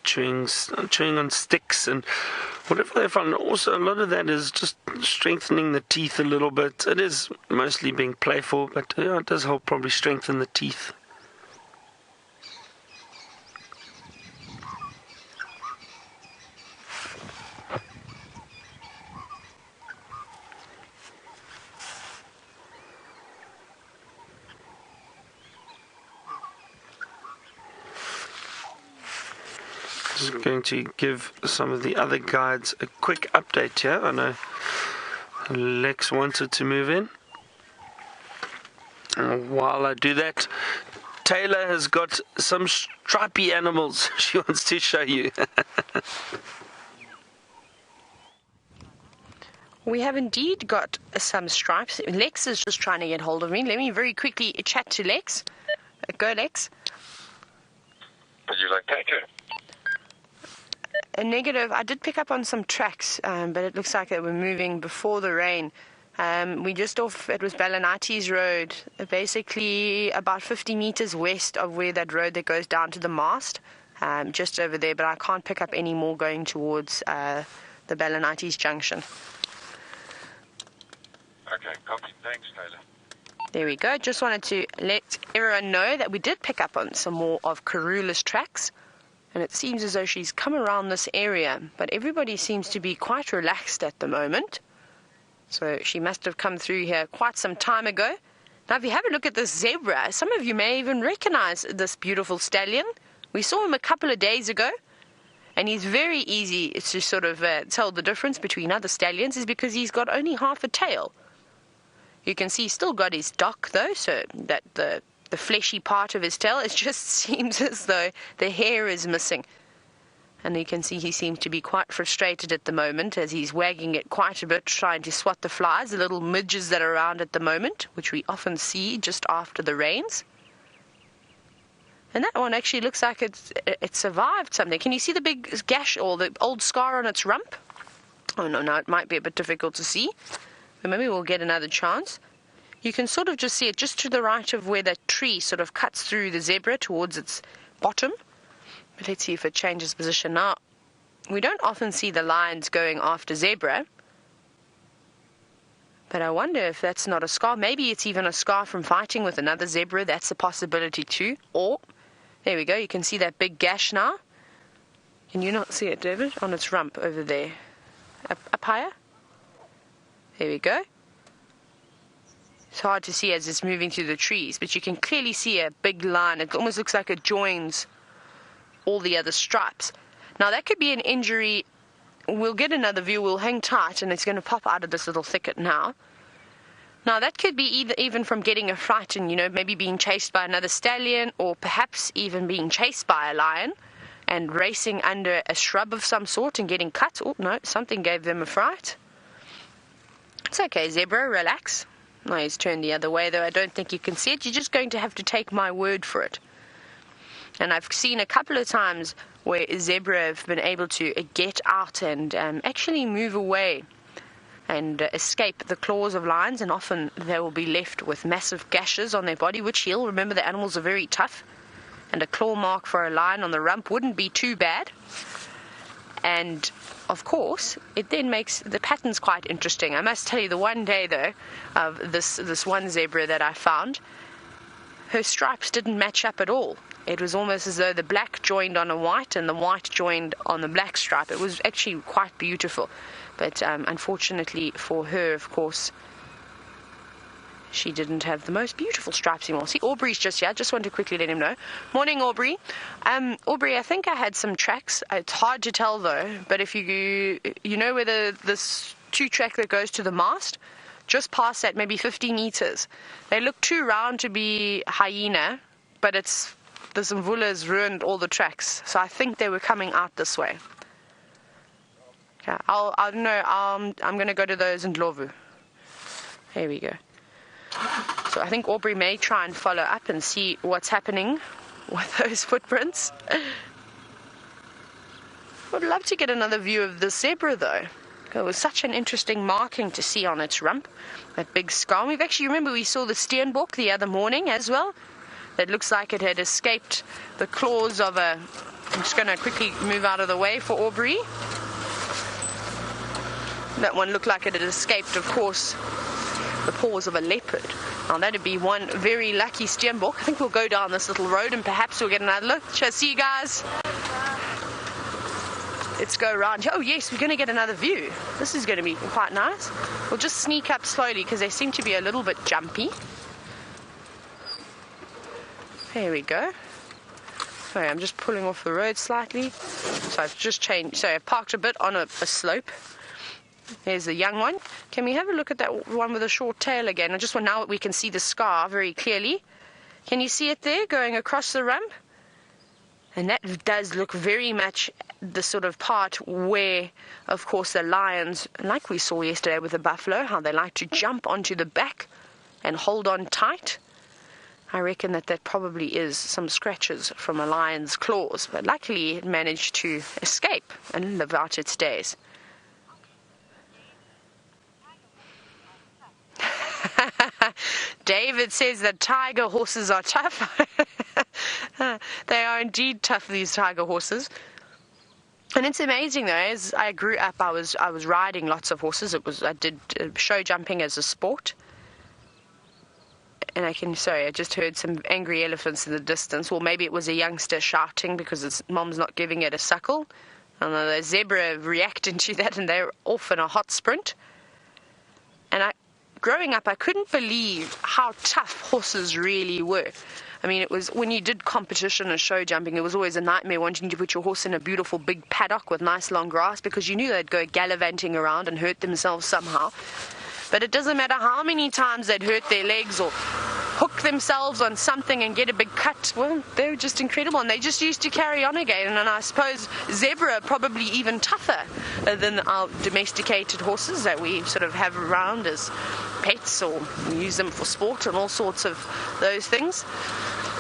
Chewing on sticks and whatever they find. Also, a lot of that is just strengthening the teeth a little bit. It is mostly being playful, but yeah, it does help probably strengthen the teeth. Just going to give some of the other guides a quick update here. I know Lex wanted to move in. While I do that, Taylor has got some stripy animals she wants to show you. We have indeed got some stripes. Lex is just trying to get hold of me. Let me very quickly chat to Lex. Go, Lex. Would you like take it? A negative. I did pick up on some tracks, but it looks like they were moving before the rain. We just off, it was Ballanati's road, basically about 50 meters west of where that road that goes down to the mast, just over there, but I can't pick up any more going towards the Ballanati's junction. Okay, copy. Thanks, Taylor. There we go. Just wanted to let everyone know that we did pick up on some more of Karula's tracks. And it seems as though she's come around this area, but everybody seems to be quite relaxed at the moment. So she must have come through here quite some time ago. Now, if you have a look at this zebra, some of you may even recognize this beautiful stallion. We saw him a couple of days ago, and he's very easy to sort of tell the difference between other stallions, is because he's got only half a tail. You can see he's still got his dock, though, so that the fleshy part of his tail, it just seems as though the hair is missing. And you can see he seems to be quite frustrated at the moment as he's wagging it quite a bit, trying to swat the flies, the little midges that are around at the moment, which we often see just after the rains. And that one actually looks like it survived something. Can you see the big gash or the old scar on its rump? Oh no, it might be a bit difficult to see, but maybe we'll get another chance. You can sort of just see it just to the right of where that tree sort of cuts through the zebra towards its bottom. But let's see if it changes position now. We don't often see the lions going after zebra, but I wonder if that's not a scar. Maybe it's even a scar from fighting with another zebra. That's a possibility too. Or, there we go, you can see that big gash now. Can you not see it, David? On its rump over there. Up higher? There we go. It's hard to see as it's moving through the trees, but you can clearly see a big line. It almost looks like it joins all the other stripes. Now, that could be an injury. We'll get another view. We'll hang tight, and it's going to pop out of this little thicket now. Now, that could be even from getting a fright and, maybe being chased by another stallion, or perhaps even being chased by a lion and racing under a shrub of some sort and getting cut. Oh, no, something gave them a fright. It's okay, zebra, relax. No, he's turned the other way, though I don't think you can see it. You're just going to have to take my word for it. And I've seen a couple of times where zebra have been able to get out and actually move away and escape the claws of lions, and often they will be left with massive gashes on their body which heal. Remember, the animals are very tough, and a claw mark for a lion on the rump wouldn't be too bad. And of course, it then makes the patterns quite interesting. I must tell you, the one day though, of this one zebra that I found, her stripes didn't match up at all. It was almost as though the black joined on a white and the white joined on the black stripe. It was actually quite beautiful. But unfortunately for her, of course, she didn't have the most beautiful stripes anymore. See, Aubrey's just here. I just want to quickly let him know. Morning, Aubrey. Aubrey, I think I had some tracks. It's hard to tell, though. But if you know where this 2-track that goes to the mast, just past that, maybe 50 meters. They look too round to be hyena, but the Mvula's ruined all the tracks. So I think they were coming out this way. Okay, I'm going to go to those in Ndlovu. Here we go. So I think Aubrey may try and follow up and see what's happening with those footprints. Would love to get another view of the zebra, though. It was such an interesting marking to see on its rump, that big scar. We've actually, remember, we saw the steenbok the other morning as well. That looks like it had escaped the claws of a... I'm just going to quickly move out of the way for Aubrey. That one looked like it had escaped, of course, the paws of a leopard. Now that'd be one very lucky steenbok. I think we'll go down this little road and perhaps we'll get another look. Shall I see you guys? Let's go around. Oh yes, we're going to get another view. This is going to be quite nice. We'll just sneak up slowly because they seem to be a little bit jumpy. There we go. Sorry, I'm just pulling off the road slightly. So I've just changed. So I've parked a bit on a slope. There's the young one. Can we have a look at that one with a short tail again? I just want, now that we can see the scar very clearly. Can you see it there going across the rump? And that does look very much the sort of part where, of course, the lions, like we saw yesterday with the buffalo, how they like to jump onto the back and hold on tight. I reckon that probably is some scratches from a lion's claws, but luckily it managed to escape and live out its days. David says that tiger horses are tough. They are indeed tough, these tiger horses. And it's amazing though, as I grew up, I was riding lots of horses. I did show jumping as a sport. And I just heard some angry elephants in the distance. Well, maybe it was a youngster shouting because its mom's not giving it a suckle. And the zebra reacting to that, and they're off in a hot sprint. And growing up, I couldn't believe how tough horses really were. I mean, it was when you did competition and show jumping, it was always a nightmare wanting to put your horse in a beautiful big paddock with nice long grass because you knew they'd go gallivanting around and hurt themselves somehow. But it doesn't matter how many times they'd hurt their legs or hook themselves on something and get a big cut. Well, they were just incredible, and they just used to carry on again. And I suppose zebra are probably even tougher than our domesticated horses that we sort of have around as pets or use them for sport and all sorts of those things.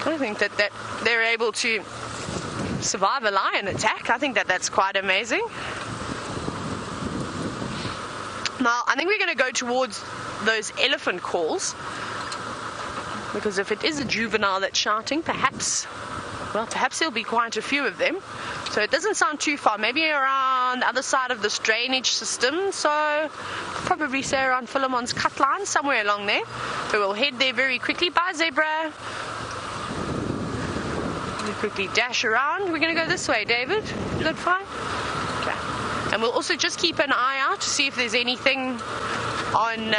I think that they're able to survive a lion attack. I think that's quite amazing. Now, I think we're going to go towards those elephant calls, because if it is a juvenile that's shouting, perhaps there'll be quite a few of them. So it doesn't sound too far, maybe around the other side of this drainage system, so probably say around Philemon's cut line, somewhere along there. So we'll head there very quickly. Bye, zebra. We'll quickly dash around. We're going to go this way, David. Is that fine? Okay. And we'll also just keep an eye out to see if there's anything on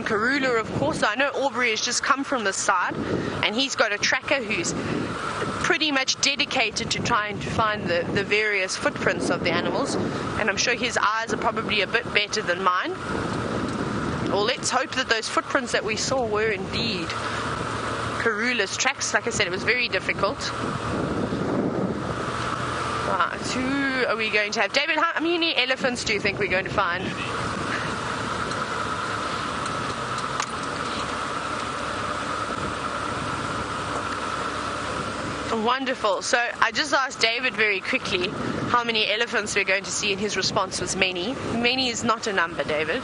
Karula, of course. I know Aubrey has just come from this side, and he's got a tracker who's pretty much dedicated to trying to find the various footprints of the animals, and I'm sure his eyes are probably a bit better than mine. Well, let's hope that those footprints that we saw were indeed Karula's tracks. Like I said, it was very difficult. Right, who are we going to have? David, how many elephants do you think we're going to find? Wonderful. So I just asked David very quickly how many elephants we're going to see, and his response was many. Many is not a number, David.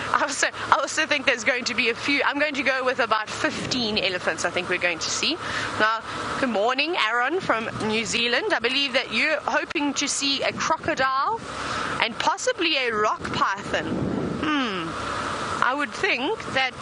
I also think there's going to be a few. I'm going to go with about 15 elephants I think we're going to see. Now, good morning, Aaron from New Zealand. I believe that you're hoping to see a crocodile and possibly a rock python. I would think that,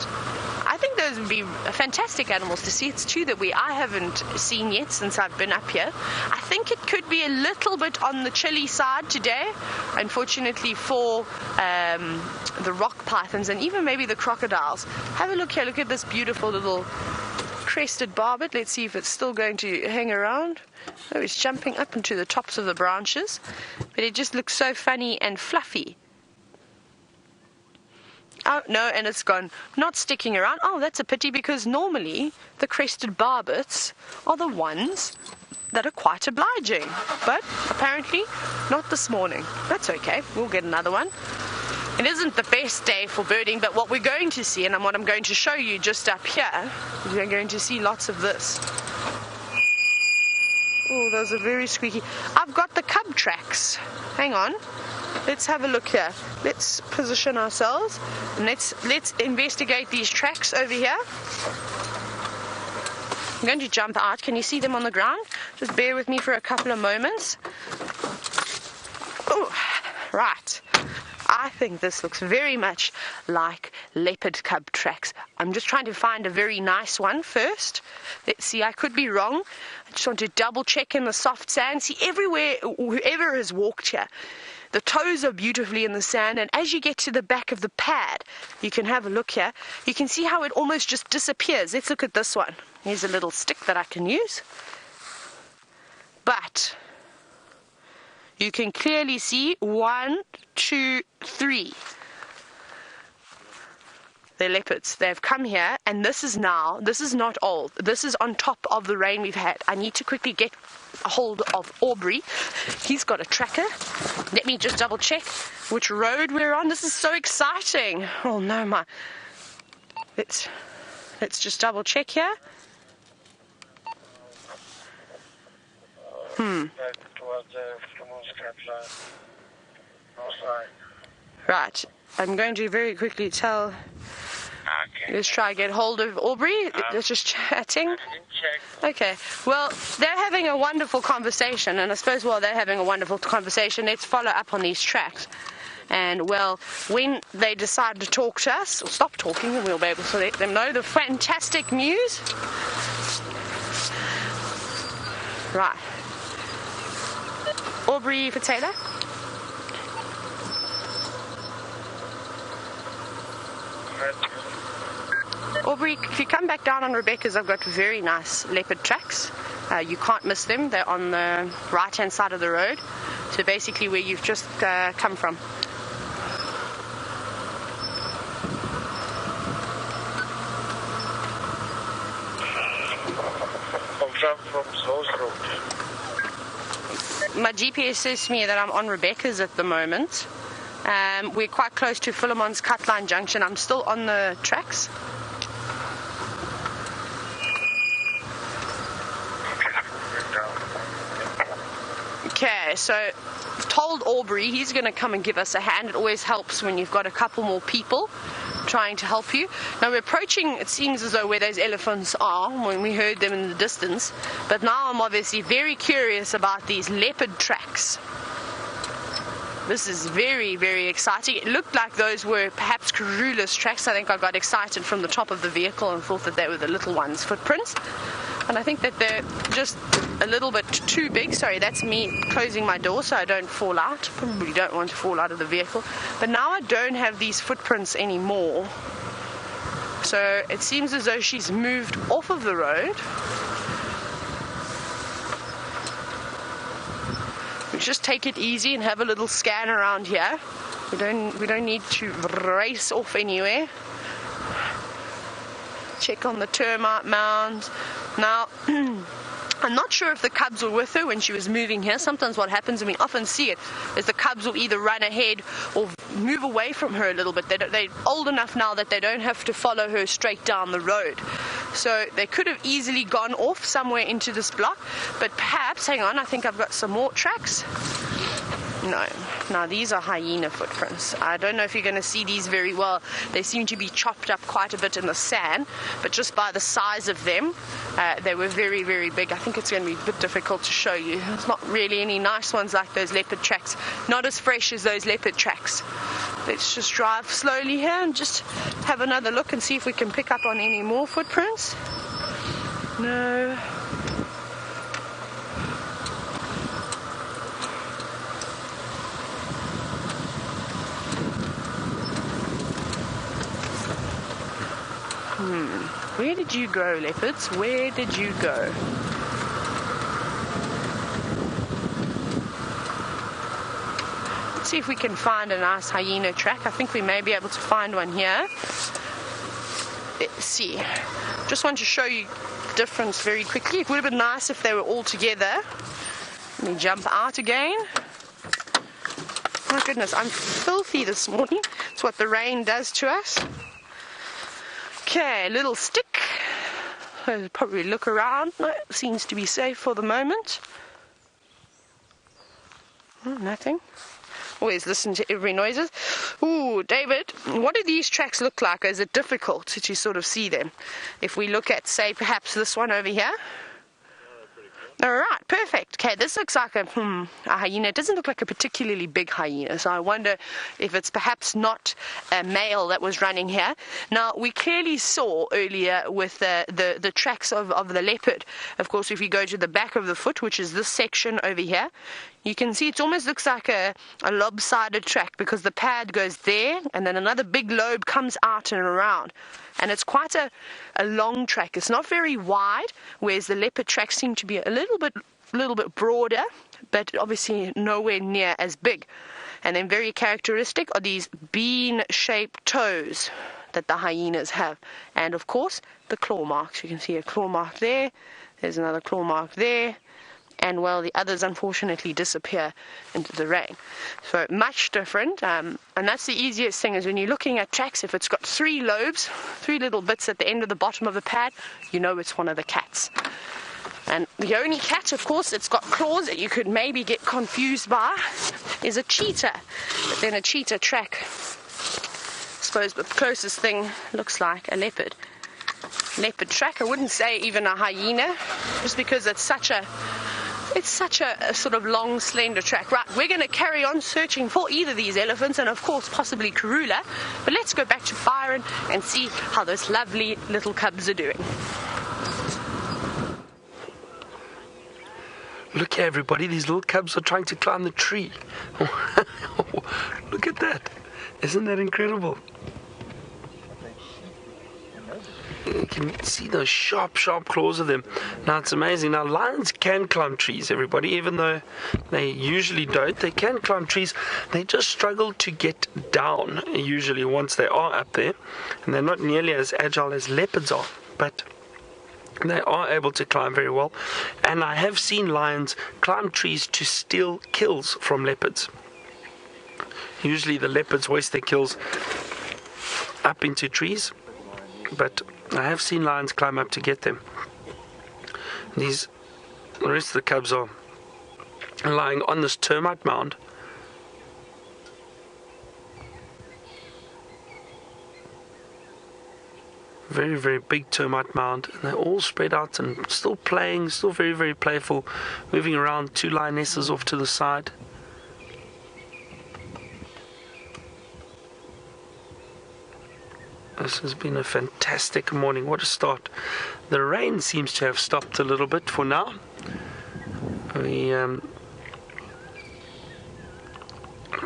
I think those would be fantastic animals to see. It's two that I haven't seen yet since I've been up here. I think it could be a little bit on the chilly side today, unfortunately for the rock pythons and even maybe the crocodiles. Have a look here. Look at this beautiful little crested barbet. Let's see if it's still going to hang around. Oh, it's jumping up into the tops of the branches, but it just looks so funny and fluffy. Oh, no, and it's gone. Not sticking around. Oh, that's a pity, because normally the crested barbets are the ones that are quite obliging. But apparently not this morning. That's okay. We'll get another one. It isn't the best day for birding, but what we're going to see, and what I'm going to show you just up here, is we're going to see lots of this. Oh, those are very squeaky. I've got the cub tracks. Hang on. Let's have a look here. Let's position ourselves and let's investigate these tracks over here. I'm going to jump out. Can you see them on the ground? Just bear with me for a couple of moments. Oh, right. I think this looks very much like leopard cub tracks. I'm just trying to find a very nice one first. Let's see, I could be wrong. I just want to double check in the soft sand. See, everywhere, whoever has walked here, the toes are beautifully in the sand, and as you get to the back of the pad, you can have a look here. You can see how it almost just disappears. Let's look at this one. Here's a little stick that I can use. But you can clearly see 1, 2, 3. They're leopards. They've come here, and this is not old. This is on top of the rain we've had. I need to quickly get a hold of Aubrey. He's got a tracker. Let me just double check which road we're on. This is so exciting. Oh no, let's just double check here. Right. I'm going to very quickly tell. Let's try and get hold of Aubrey. They're just chatting. Okay. Well, they're having a wonderful conversation, and I suppose while they're having a wonderful conversation, let's follow up on these tracks. And, well, when they decide to talk to us, or stop talking, we'll be able to let them know the fantastic news. Right. Aubrey for Taylor. Aubrey, if you come back down on Rebecca's, I've got very nice leopard tracks. You can't miss them. They're on the right-hand side of the road. So basically where you've just come from. My GPS says to me that I'm on Rebecca's at the moment. We're quite close to Philemon's Cutline Junction. I'm still on the tracks. Okay, so I've told Aubrey he's going to come and give us a hand. It always helps when you've got a couple more people trying to help you. Now we're approaching, it seems as though, where those elephants are when we heard them in the distance. But now I'm obviously very curious about these leopard tracks. This is very, very exciting. It looked like those were perhaps Karula's tracks. I think I got excited from the top of the vehicle and thought that they were the little ones' footprints. And I think that they're just a little bit too big. Sorry, that's me closing my door so I don't fall out. Probably don't want to fall out of the vehicle. But now I don't have these footprints anymore. So it seems as though she's moved off of the road. We just take it easy and have a little scan around here. We don't need to race off anywhere. Check on the termite mounds. Now, I'm not sure if the cubs were with her when she was moving here. Sometimes what happens, and we often see it, is the cubs will either run ahead or move away from her a little bit. They're old enough now that they don't have to follow her straight down the road. So they could have easily gone off somewhere into this block, but perhaps, hang on, I think I've got some more tracks. No. Now these are hyena footprints. I don't know if you're going to see these very well. They seem to be chopped up quite a bit in the sand, but just by the size of them, they were very, very big. I think it's going to be a bit difficult to show you. There's not really any nice ones like those leopard tracks. Not as fresh as those leopard tracks. Let's just drive slowly here and just have another look and see if we can pick up on any more footprints. No. Where did you go, leopards? Where did you go? Let's see if we can find a nice hyena track. I think we may be able to find one here. Let's see. Just want to show you the difference very quickly. It would have been nice if they were all together. Let me jump out again. My goodness, I'm filthy this morning. It's what the rain does to us. Okay, little stick. I'll probably look around. No, it seems to be safe for the moment. Nothing. Always listen to every noises. Ooh, David, what do these tracks look like? Is it difficult to sort of see them? If we look at, say, perhaps this one over here. All right, perfect. Okay, this looks like a hyena. It doesn't look like a particularly big hyena, so I wonder if it's perhaps not a male that was running here. Now, we clearly saw earlier with the tracks of the leopard. Of course, if you go to the back of the foot, which is this section over here, you can see it almost looks like a lopsided track because the pad goes there and then another big lobe comes out and around. And it's quite a long track. It's not very wide, whereas the leopard tracks seem to be a little bit broader, but obviously nowhere near as big. And then very characteristic are these bean-shaped toes that the hyenas have. And of course, the claw marks. You can see a claw mark there. There's another claw mark there. And well, the others unfortunately disappear into the rain. So much different, and that's the easiest thing is when you're looking at tracks, if it's got 3 lobes, 3 little bits at the end of the bottom of the pad, you know it's one of the cats. And the only cat, of course, that's got claws that you could maybe get confused by is a cheetah. But then a cheetah track, I suppose the closest thing looks like a leopard. Leopard track, I wouldn't say even a hyena, just because it's such a sort of long, slender track. Right, we're going to carry on searching for either these elephants and, of course, possibly Karula. But let's go back to Byron and see how those lovely little cubs are doing. Look here, everybody. These little cubs are trying to climb the tree. Look at that. Isn't that incredible? You can see those sharp claws of them. Now it's amazing. Now lions can climb trees, everybody, even though they usually don't. They can climb trees. They just struggle to get down usually once they are up there. And they're not nearly as agile as leopards are, but they are able to climb very well. And I have seen lions climb trees to steal kills from leopards. Usually the leopards hoist their kills up into trees, but I have seen lions climb up to get them. The rest of the cubs are lying on this termite mound. Very, very big termite mound, and they're all spread out and still playing, still very, very playful, moving around. 2 lionesses off to the side. This has been a fantastic morning. What a start. The rain seems to have stopped a little bit for now. Look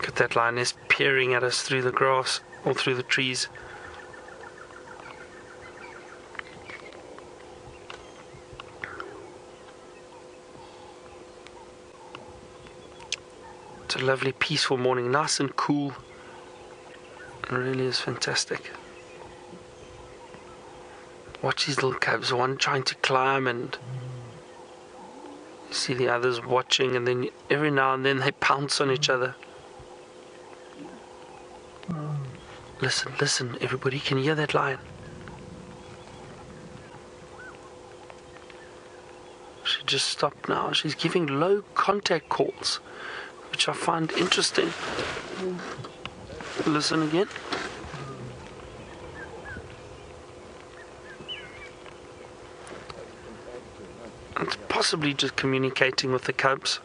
at that lioness peering at us through the grass or through the trees. It's a lovely, peaceful morning, nice and cool. It really is fantastic. Watch these little cubs, one trying to climb, and you see the others watching, and then every now and then they pounce on each other. Listen, everybody, can you hear that lion? just stopped now. She's giving low contact calls, which I find interesting. Listen again. It's possibly just communicating with the cubs.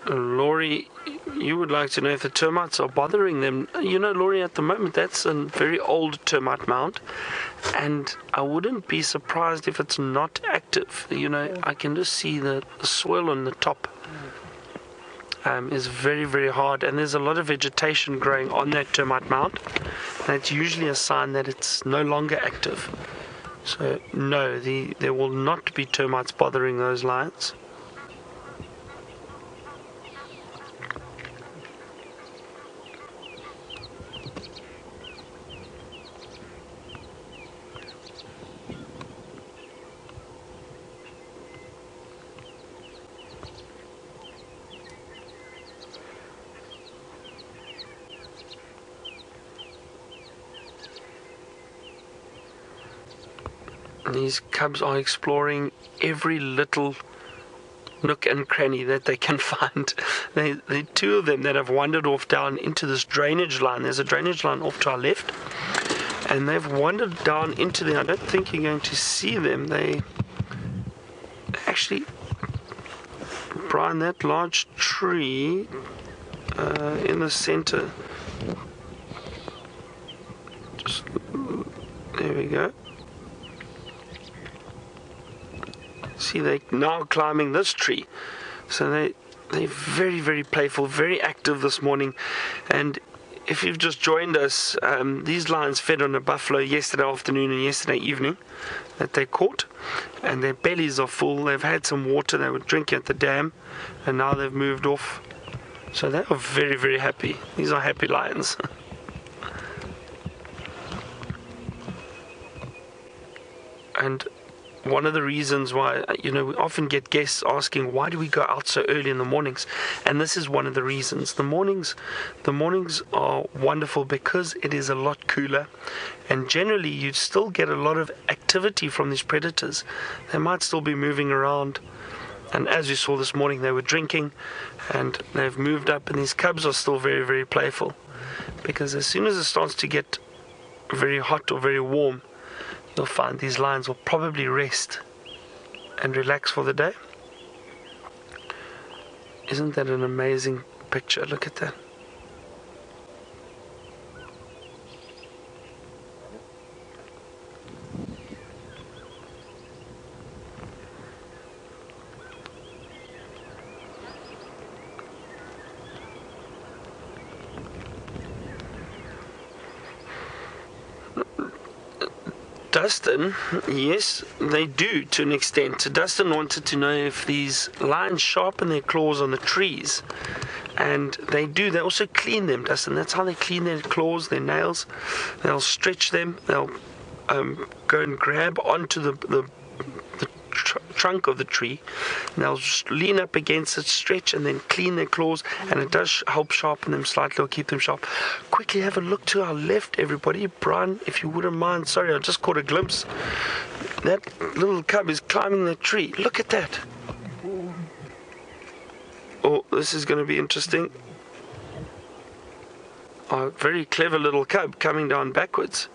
Laurie, you would like to know if the termites are bothering them. You know, Laurie, at the moment that's a very old termite mound, and I wouldn't be surprised if it's not active. You know, I can just see the soil on the top is very, very hard, and there's a lot of vegetation growing on that termite mound. That's usually a sign that it's no longer active. So no, there will not be termites bothering those lions. These cubs are exploring every little nook and cranny that they can find. There are two of them that have wandered off down into this drainage line. There's a drainage line off to our left, and they've wandered down into there. I don't think you're going to see them. They actually, Brian, that large tree in the center. Just, there we go. See, they're now climbing this tree. So they're very, very playful, very active this morning. And if you've just joined us, these lions fed on a buffalo yesterday afternoon and yesterday evening that they caught. And their bellies are full. They've had some water. They were drinking at the dam. And now they've moved off. So they are very, very happy. These are happy lions. And one of the reasons why, you know, we often get guests asking, why do we go out so early in the mornings? And this is one of the reasons. The mornings are wonderful because it is a lot cooler, and generally you still get a lot of activity from these predators. They might still be moving around, and as you saw this morning, they were drinking, and they've moved up, and these cubs are still very, very playful, because as soon as it starts to get very hot or very warm, you'll find these lions will probably rest and relax for the day. Isn't that an amazing picture? Look at that. Dustin, yes, they do to an extent. Dustin wanted to know if these lions sharpen their claws on the trees. And they do. They also clean them, Dustin. That's how they clean their claws, their nails. They'll stretch them. They'll go and grab onto the trunk of the tree, and they'll just lean up against it, stretch, and then clean their claws, and it does help sharpen them slightly or keep them sharp. Quickly have a look to our left, everybody. Brian, if you wouldn't mind, sorry, I just caught a glimpse. That little cub is climbing the tree. Look at that. Oh, this is going to be interesting. A very clever little cub coming down backwards.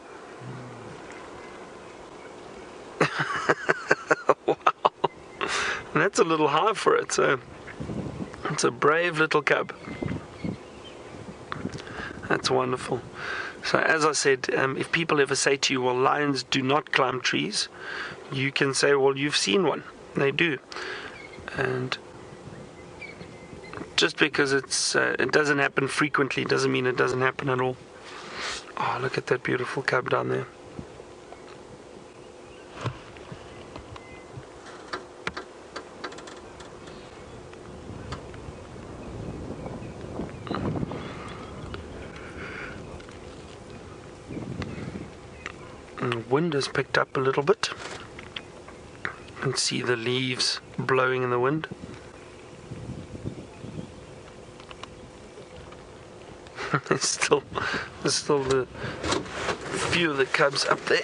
Wow. And that's a little high for it, so it's a brave little cub. That's wonderful. So as I said, if people ever say to you, well, lions do not climb trees, you can say, well, you've seen one. They do. And just because it doesn't happen frequently doesn't mean it doesn't happen at all. Oh, look at that beautiful cub down there. And the wind has picked up a little bit. You can see the leaves blowing in the wind. there's still the few of the cubs up there.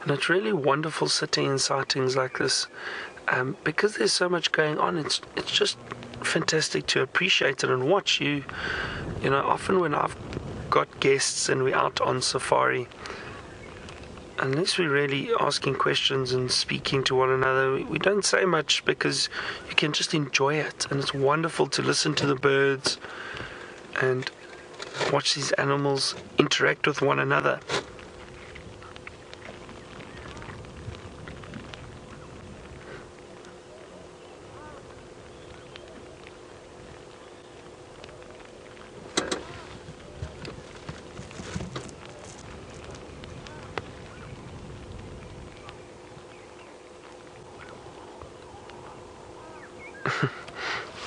And it's really wonderful sitting in sightings like this, because there's so much going on. It's just fantastic to appreciate it and watch. You know, often when I've got guests and we're out on safari, unless we're really asking questions and speaking to one another, we don't say much, because you can just enjoy it. And it's wonderful to listen to the birds and watch these animals interact with one another.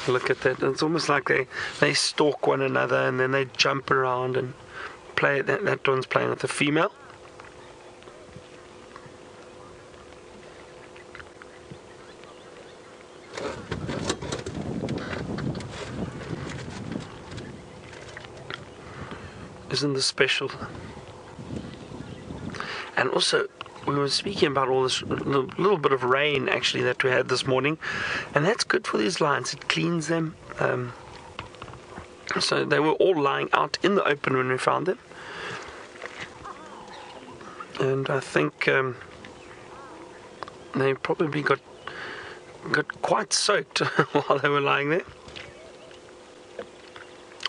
Look at that. It's almost like they stalk one another and then they jump around and play. That one's playing with the female. Isn't this special? And also, we were speaking about all this little bit of rain actually that we had this morning, and that's good for these lions. It cleans them. So they were all lying out in the open when we found them, and I think they probably got quite soaked while they were lying there.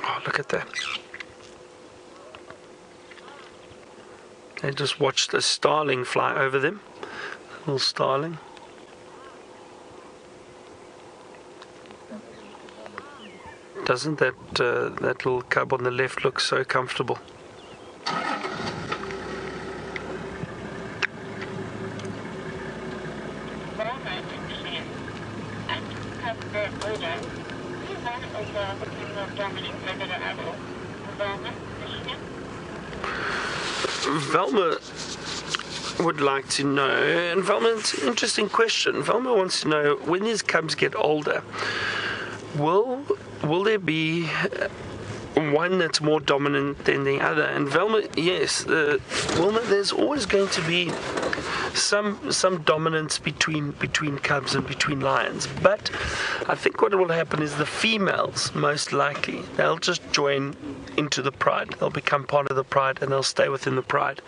Oh, look at that. They just watched a starling fly over them. Little starling. Doesn't that little cub on the left look so comfortable? Velma would like to know, and Velma, it's an interesting question. Velma wants to know, when these cubs get older, will there be one that's more dominant than the other? And Velma, yes, Wilma, there's always going to be some dominance between cubs and between lions, but I think what will happen is the females, most likely, they'll just join into the pride. They'll become part of the pride and they'll stay within the pride.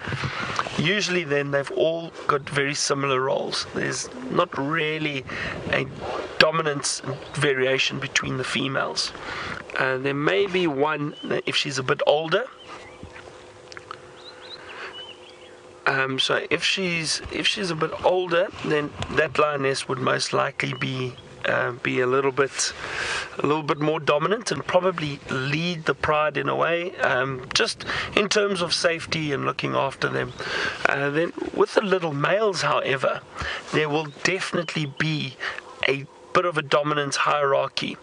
Usually then they've all got very similar roles. There's not really a dominance variation between the females. There may be one if she's a bit older. So if she's a bit older, then that lioness would most likely be a little bit more dominant and probably lead the pride in a way, just in terms of safety and looking after them. Then with the little males, however, there will definitely be a bit of a dominance hierarchy,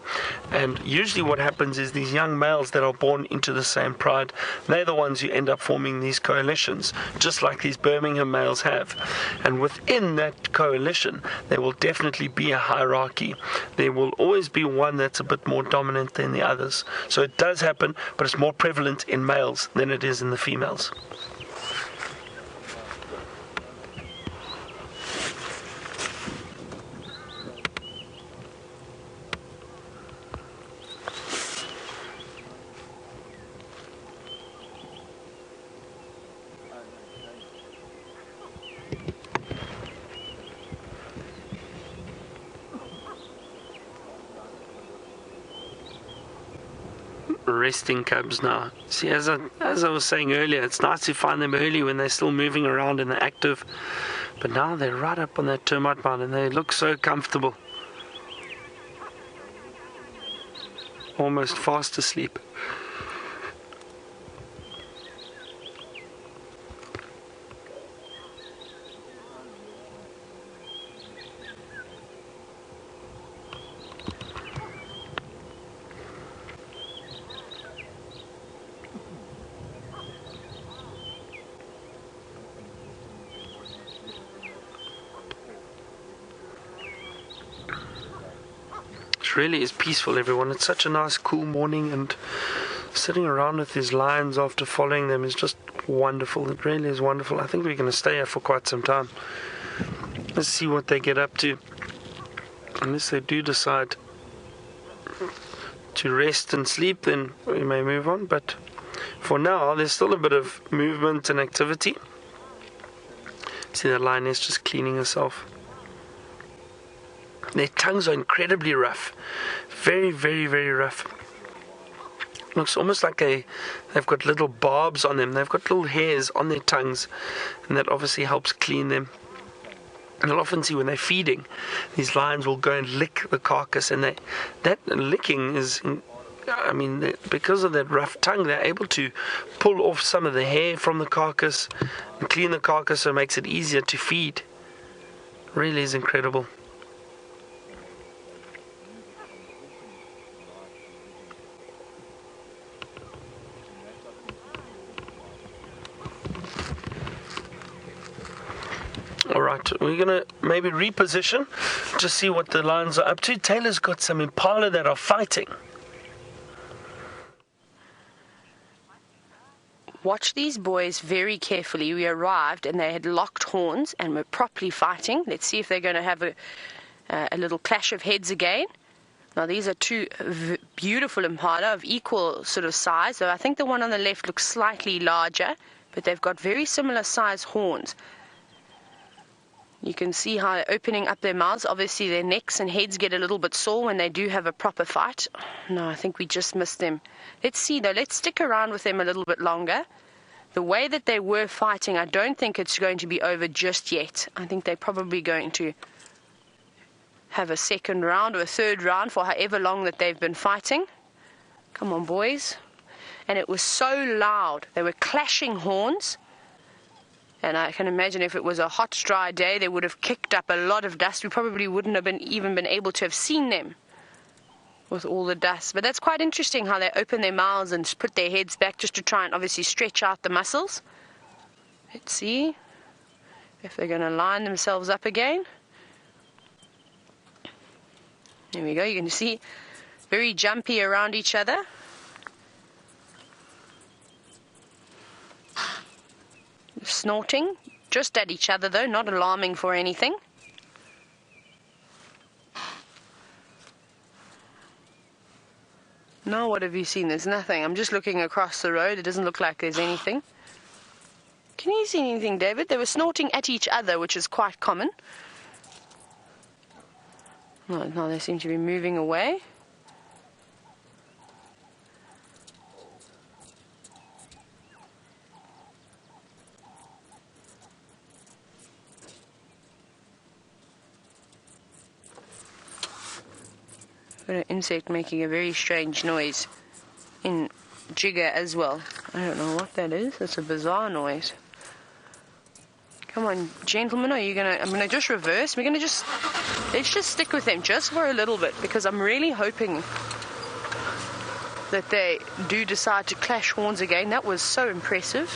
and usually what happens is these young males that are born into the same pride, they're the ones who end up forming these coalitions, just like these Birmingham males have. And within that coalition there will definitely be a hierarchy. There will always be one that's a bit more dominant than the others. So it does happen, but it's more prevalent in males than it is in the females. Resting cubs now. See, as I was saying earlier, it's nice to find them early when they're still moving around and they're active, but now they're right up on that termite mound and they look so comfortable, almost fast asleep. It really is peaceful, everyone. It's such a nice, cool morning, and sitting around with these lions after following them is just wonderful. It really is wonderful. I think we're going to stay here for quite some time. Let's see what they get up to. Unless they do decide to rest and sleep, then we may move on. But for now, there's still a bit of movement and activity. See that lioness just cleaning herself. Their tongues are incredibly rough. Very, very, very rough. Looks almost like they've got little barbs on them. They've got little hairs on their tongues, and that obviously helps clean them. And you'll often see when they're feeding, these lions will go and lick the carcass, and that licking is, because of that rough tongue, they're able to pull off some of the hair from the carcass and clean the carcass, so it makes it easier to feed. Really is incredible. Alright, we're going to maybe reposition, just see what the lions are up to. Taylor's got some Impala that are fighting. Watch these boys very carefully. We arrived and they had locked horns and were properly fighting. Let's see if they're going to have a little clash of heads again. Now these are two beautiful Impala of equal sort of size. So I think the one on the left looks slightly larger, but they've got very similar size horns. You can see how they're opening up their mouths. Obviously their necks and heads get a little bit sore when they do have a proper fight. No, I think we just missed them. Let's see though, let's stick around with them a little bit longer. The way that they were fighting, I don't think it's going to be over just yet. I think they're probably going to have a second round or a third round for however long that they've been fighting. Come on, boys. And it was so loud. They were clashing horns. And I can imagine if it was a hot, dry day, they would have kicked up a lot of dust. We probably wouldn't have even been able to have seen them with all the dust. But that's quite interesting how they open their mouths and put their heads back just to try and obviously stretch out the muscles. Let's see if they're going to line themselves up again. There we go. You can see very jumpy around each other. Snorting just at each other though, not alarming for anything. No, what have you seen? There's nothing. I'm just looking across the road. It doesn't look like there's anything. Can you see anything, David? They were snorting at each other, which is quite common. No, now they seem to be moving away. Got an insect making a very strange noise in Jigger as well. I don't know what that is. It's a bizarre noise. Come on, gentlemen, I'm gonna just reverse. Let's just stick with them just for a little bit, because I'm really hoping that they do decide to clash horns again. That was so impressive.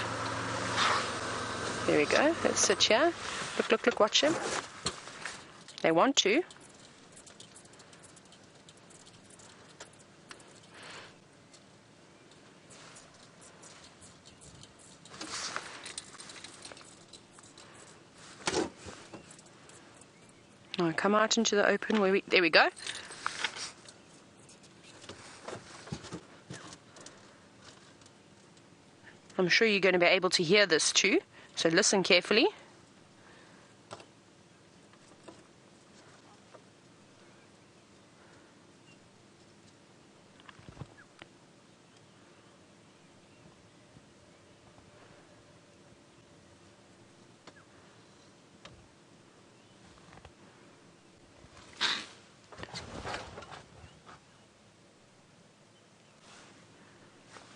There we go. Let's sit here. Look, watch them. They want to. Now come out into the open. There we go. I'm sure you're going to be able to hear this too, so listen carefully.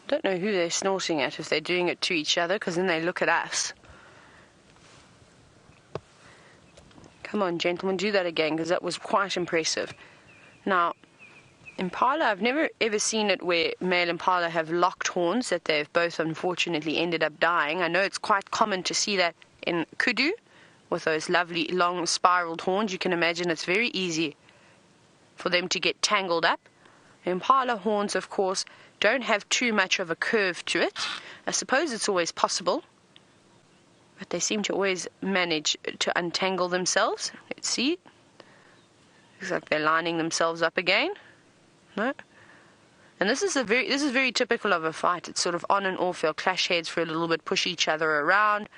Don't know who they're snorting at, if they're doing it to each other, because then they look at us. Come on, gentlemen, do that again, because that was quite impressive. Now, Impala, I've never ever seen it where male Impala have locked horns, that they've both unfortunately ended up dying. I know it's quite common to see that in kudu, with those lovely long spiraled horns. You can imagine it's very easy for them to get tangled up. Impala horns, of course, don't have too much of a curve to it. I suppose it's always possible, but they seem to always manage to untangle themselves. Let's see. Looks like they're lining themselves up again. No. And this is very typical of a fight. It's sort of on and off. They'll clash heads for a little bit, push each other around,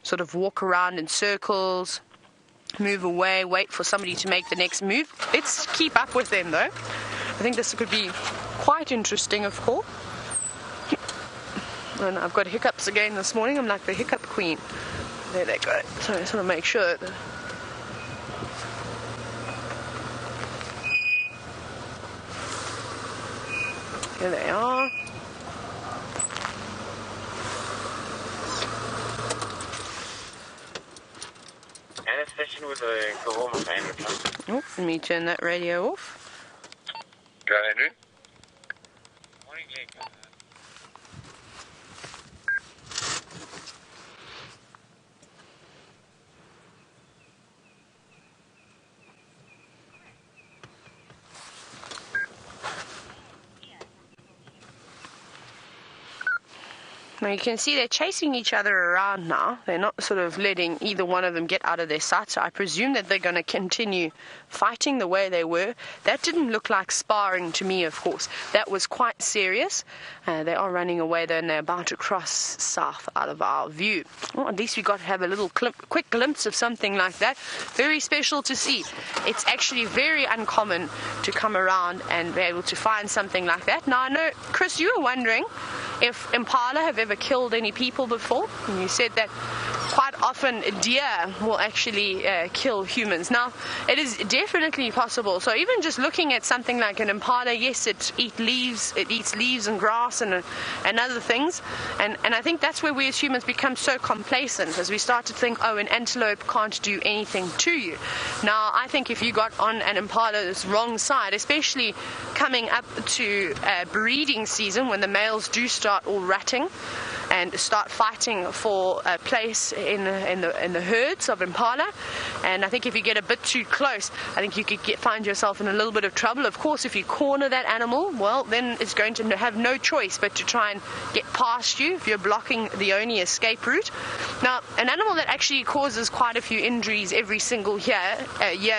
sort of walk around in circles, move away, wait for somebody to make the next move. Let's keep up with them, though. I think this could be quite interesting, of course. And I've got hiccups again this morning. I'm like the hiccup queen. There they go. So I just want to make sure that here they are. And a session with a Kahoma fan. Oh, let me turn that radio off. Go ahead, Andrew. Morning, Leopard. Now you can see they're chasing each other around now. They're not sort of letting either one of them get out of their sight. So I presume that they're going to continue fighting the way they were. That didn't look like sparring to me, of course. That was quite serious. They are running away though, and they're about to cross south out of our view. Well, at least we got to have a little quick glimpse of something like that. Very special to see. It's actually very uncommon to come around and be able to find something like that. Now I know, Chris, you were wondering if Impala have ever killed any people before, and you said that quite often deer will actually kill humans. Now, it is definitely possible. So even just looking at something like an Impala, yes, it eats leaves and grass and other things, and I think that's where we as humans become so complacent, as we start to think, oh, an antelope can't do anything to you. Now, I think if you got on an Impala's wrong side, especially coming up to breeding season when the males do start all rutting and start fighting for a place in the herds of Impala, and I think if you get a bit too close, I think you could find yourself in a little bit of trouble. Of course, if you corner that animal, well, then it's going to have no choice but to try and get past you if you're blocking the only escape route. Now, an animal that actually causes quite a few injuries every single year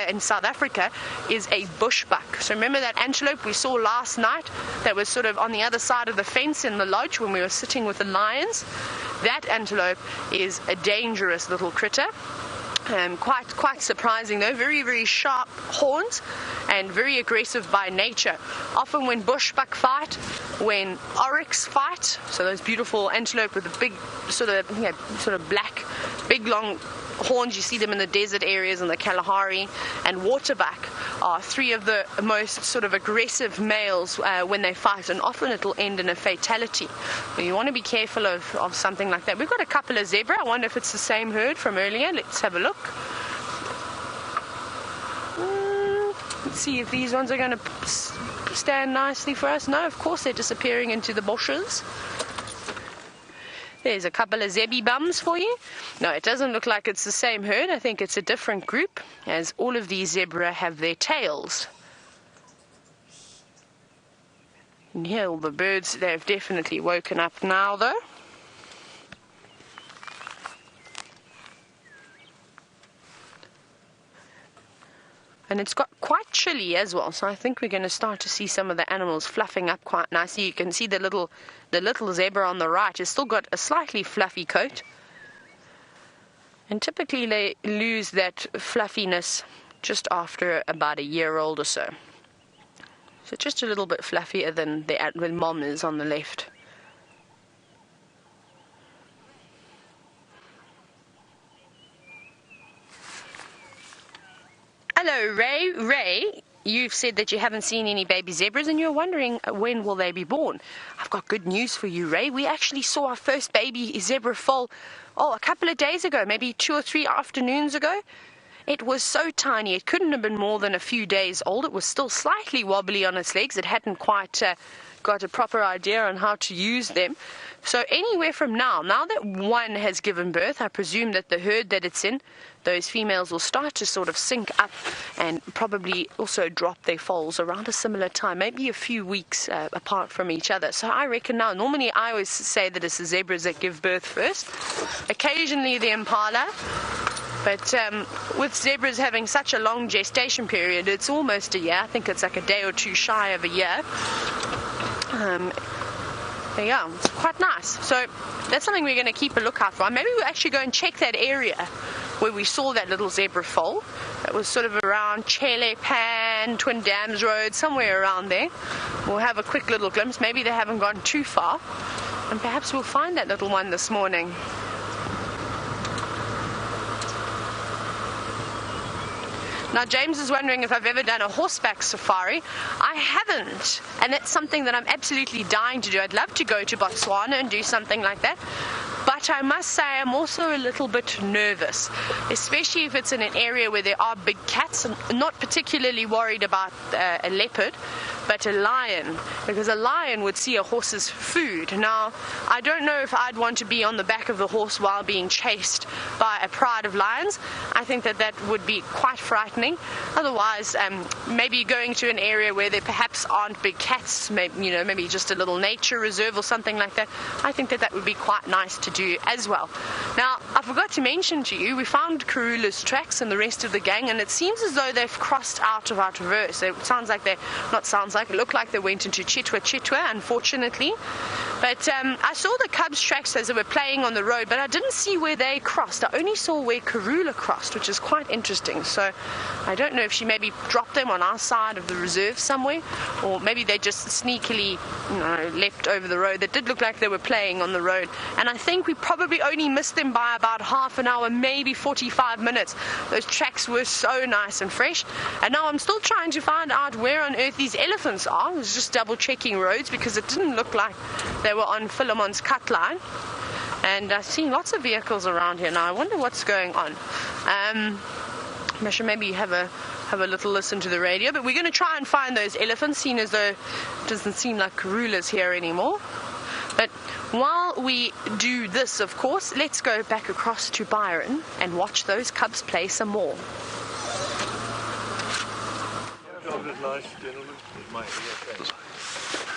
in South Africa is a bushbuck. So remember that antelope we saw last night that was sort of on the other side of the fence in the lodge when we were sitting with the lions? That antelope is a dangerous little critter. Quite surprising though. Very, very sharp horns and very aggressive by nature. Often when bushbuck fight, when oryx fight, so those beautiful antelope with the big sort of black, big long horns, you see them in the desert areas in the Kalahari, and waterbuck are three of the most sort of aggressive males when they fight, and often it'll end in a fatality. You want to be careful of something like that. We've got a couple of zebra. I wonder if it's the same herd from earlier. Let's have a look. Let's see if these ones are going to stand nicely for us. No, of course they're disappearing into the bushes. There's a couple of zebby bums for you. No, it doesn't look like it's the same herd. I think it's a different group, as all of these zebra have their tails. And here all the birds, they've definitely woken up now though. And it's got quite chilly as well, so I think we're going to start to see some of the animals fluffing up quite nicely. You can see the little zebra on the right has still got a slightly fluffy coat. And typically they lose that fluffiness just after about a year old or so. So just a little bit fluffier than the mom is on the left. Hello, Ray. Ray, you've said that you haven't seen any baby zebras and you're wondering when will they be born. I've got good news for you, Ray. We actually saw our first baby zebra foal, a couple of days ago, maybe 2 or 3 afternoons ago. It was so tiny, it couldn't have been more than a few days old. It was still slightly wobbly on its legs. It hadn't quite got a proper idea on how to use them. So anywhere from now that one has given birth, I presume that the herd that it's in, those females will start to sort of sync up and probably also drop their foals around a similar time, maybe a few weeks apart from each other. So I reckon now, normally I always say that it's the zebras that give birth first, occasionally the impala, but with zebras having such a long gestation period, it's almost a year. I think it's like a day or two shy of a year. Yeah, it's quite nice. So that's something we're going to keep a lookout for. Maybe we'll actually go and check that area where we saw that little zebra foal. That was sort of around Chele Pan, Twin Dams Road, somewhere around there. We'll have a quick little glimpse. Maybe they haven't gone too far, and perhaps we'll find that little one this morning. Now, James is wondering if I've ever done a horseback safari. I haven't, and it's something that I'm absolutely dying to do. I'd love to go to Botswana and do something like that. But I must say I'm also a little bit nervous, especially if it's in an area where there are big cats. I'm not particularly worried about a leopard, but a lion, because a lion would see a horse's food. Now, I don't know if I'd want to be on the back of the horse while being chased by a pride of lions. I think that would be quite frightening. Otherwise, maybe going to an area where there perhaps aren't big cats, maybe just a little nature reserve or something like that. I think that would be quite nice to do as well. Now, I forgot to mention to you, we found Karula's tracks and the rest of the gang, and it seems as though they've crossed out of our traverse. It looked like they went into Cheetah, unfortunately. But I saw the cubs' tracks as they were playing on the road, but I didn't see where they crossed. I only saw where Karula crossed, which is quite interesting. So I don't know if she maybe dropped them on our side of the reserve somewhere, or maybe they just sneakily leapt over the road. It did look like they were playing on the road, and I think we probably only missed them by about half an hour, maybe 45 minutes. Those tracks were so nice and fresh, and now I'm still trying to find out where on earth these elephants are. I was just double checking roads because it didn't look like they were on Philemon's cut line, and I've seen lots of vehicles around here now. I wonder what's going on. I should maybe have a little listen to the radio, but we're going to try and find those elephants, seeing as though it doesn't seem like Karula's here anymore. But while we do this, of course, let's go back across to Byron and watch those cubs play some more.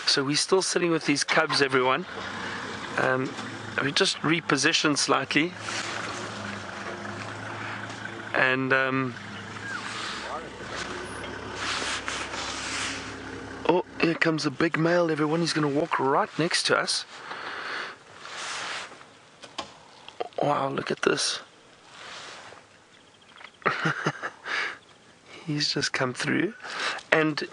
So we're still sitting with these cubs, everyone. We just repositioned slightly, and oh, here comes a big male, everyone. He's going to walk right next to us. Wow, look at this. He's just come through. And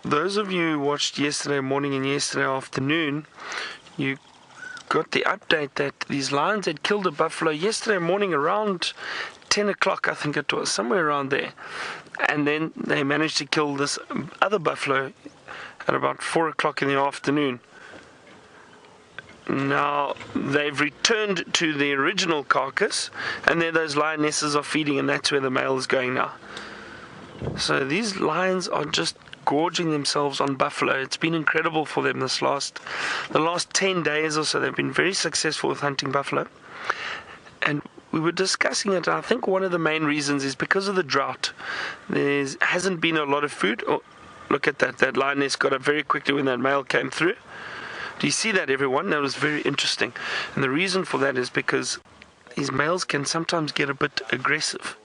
those of you who watched yesterday morning and yesterday afternoon, you got the update that these lions had killed a buffalo yesterday morning around 10 o'clock, I think it was, somewhere around there. And then they managed to kill this other buffalo at about 4 o'clock in the afternoon. Now, they've returned to the original carcass, and there those lionesses are feeding, and that's where the male is going now. So these lions are just gorging themselves on buffalo. It's been incredible for them the last 10 days or so. They've been very successful with hunting buffalo. And we were discussing it. I think one of the main reasons is because of the drought. There hasn't been a lot of food. Oh, look at that. That lioness got up very quickly when that male came through. Do you see that, everyone? That was very interesting. And the reason for that is because these males can sometimes get a bit aggressive.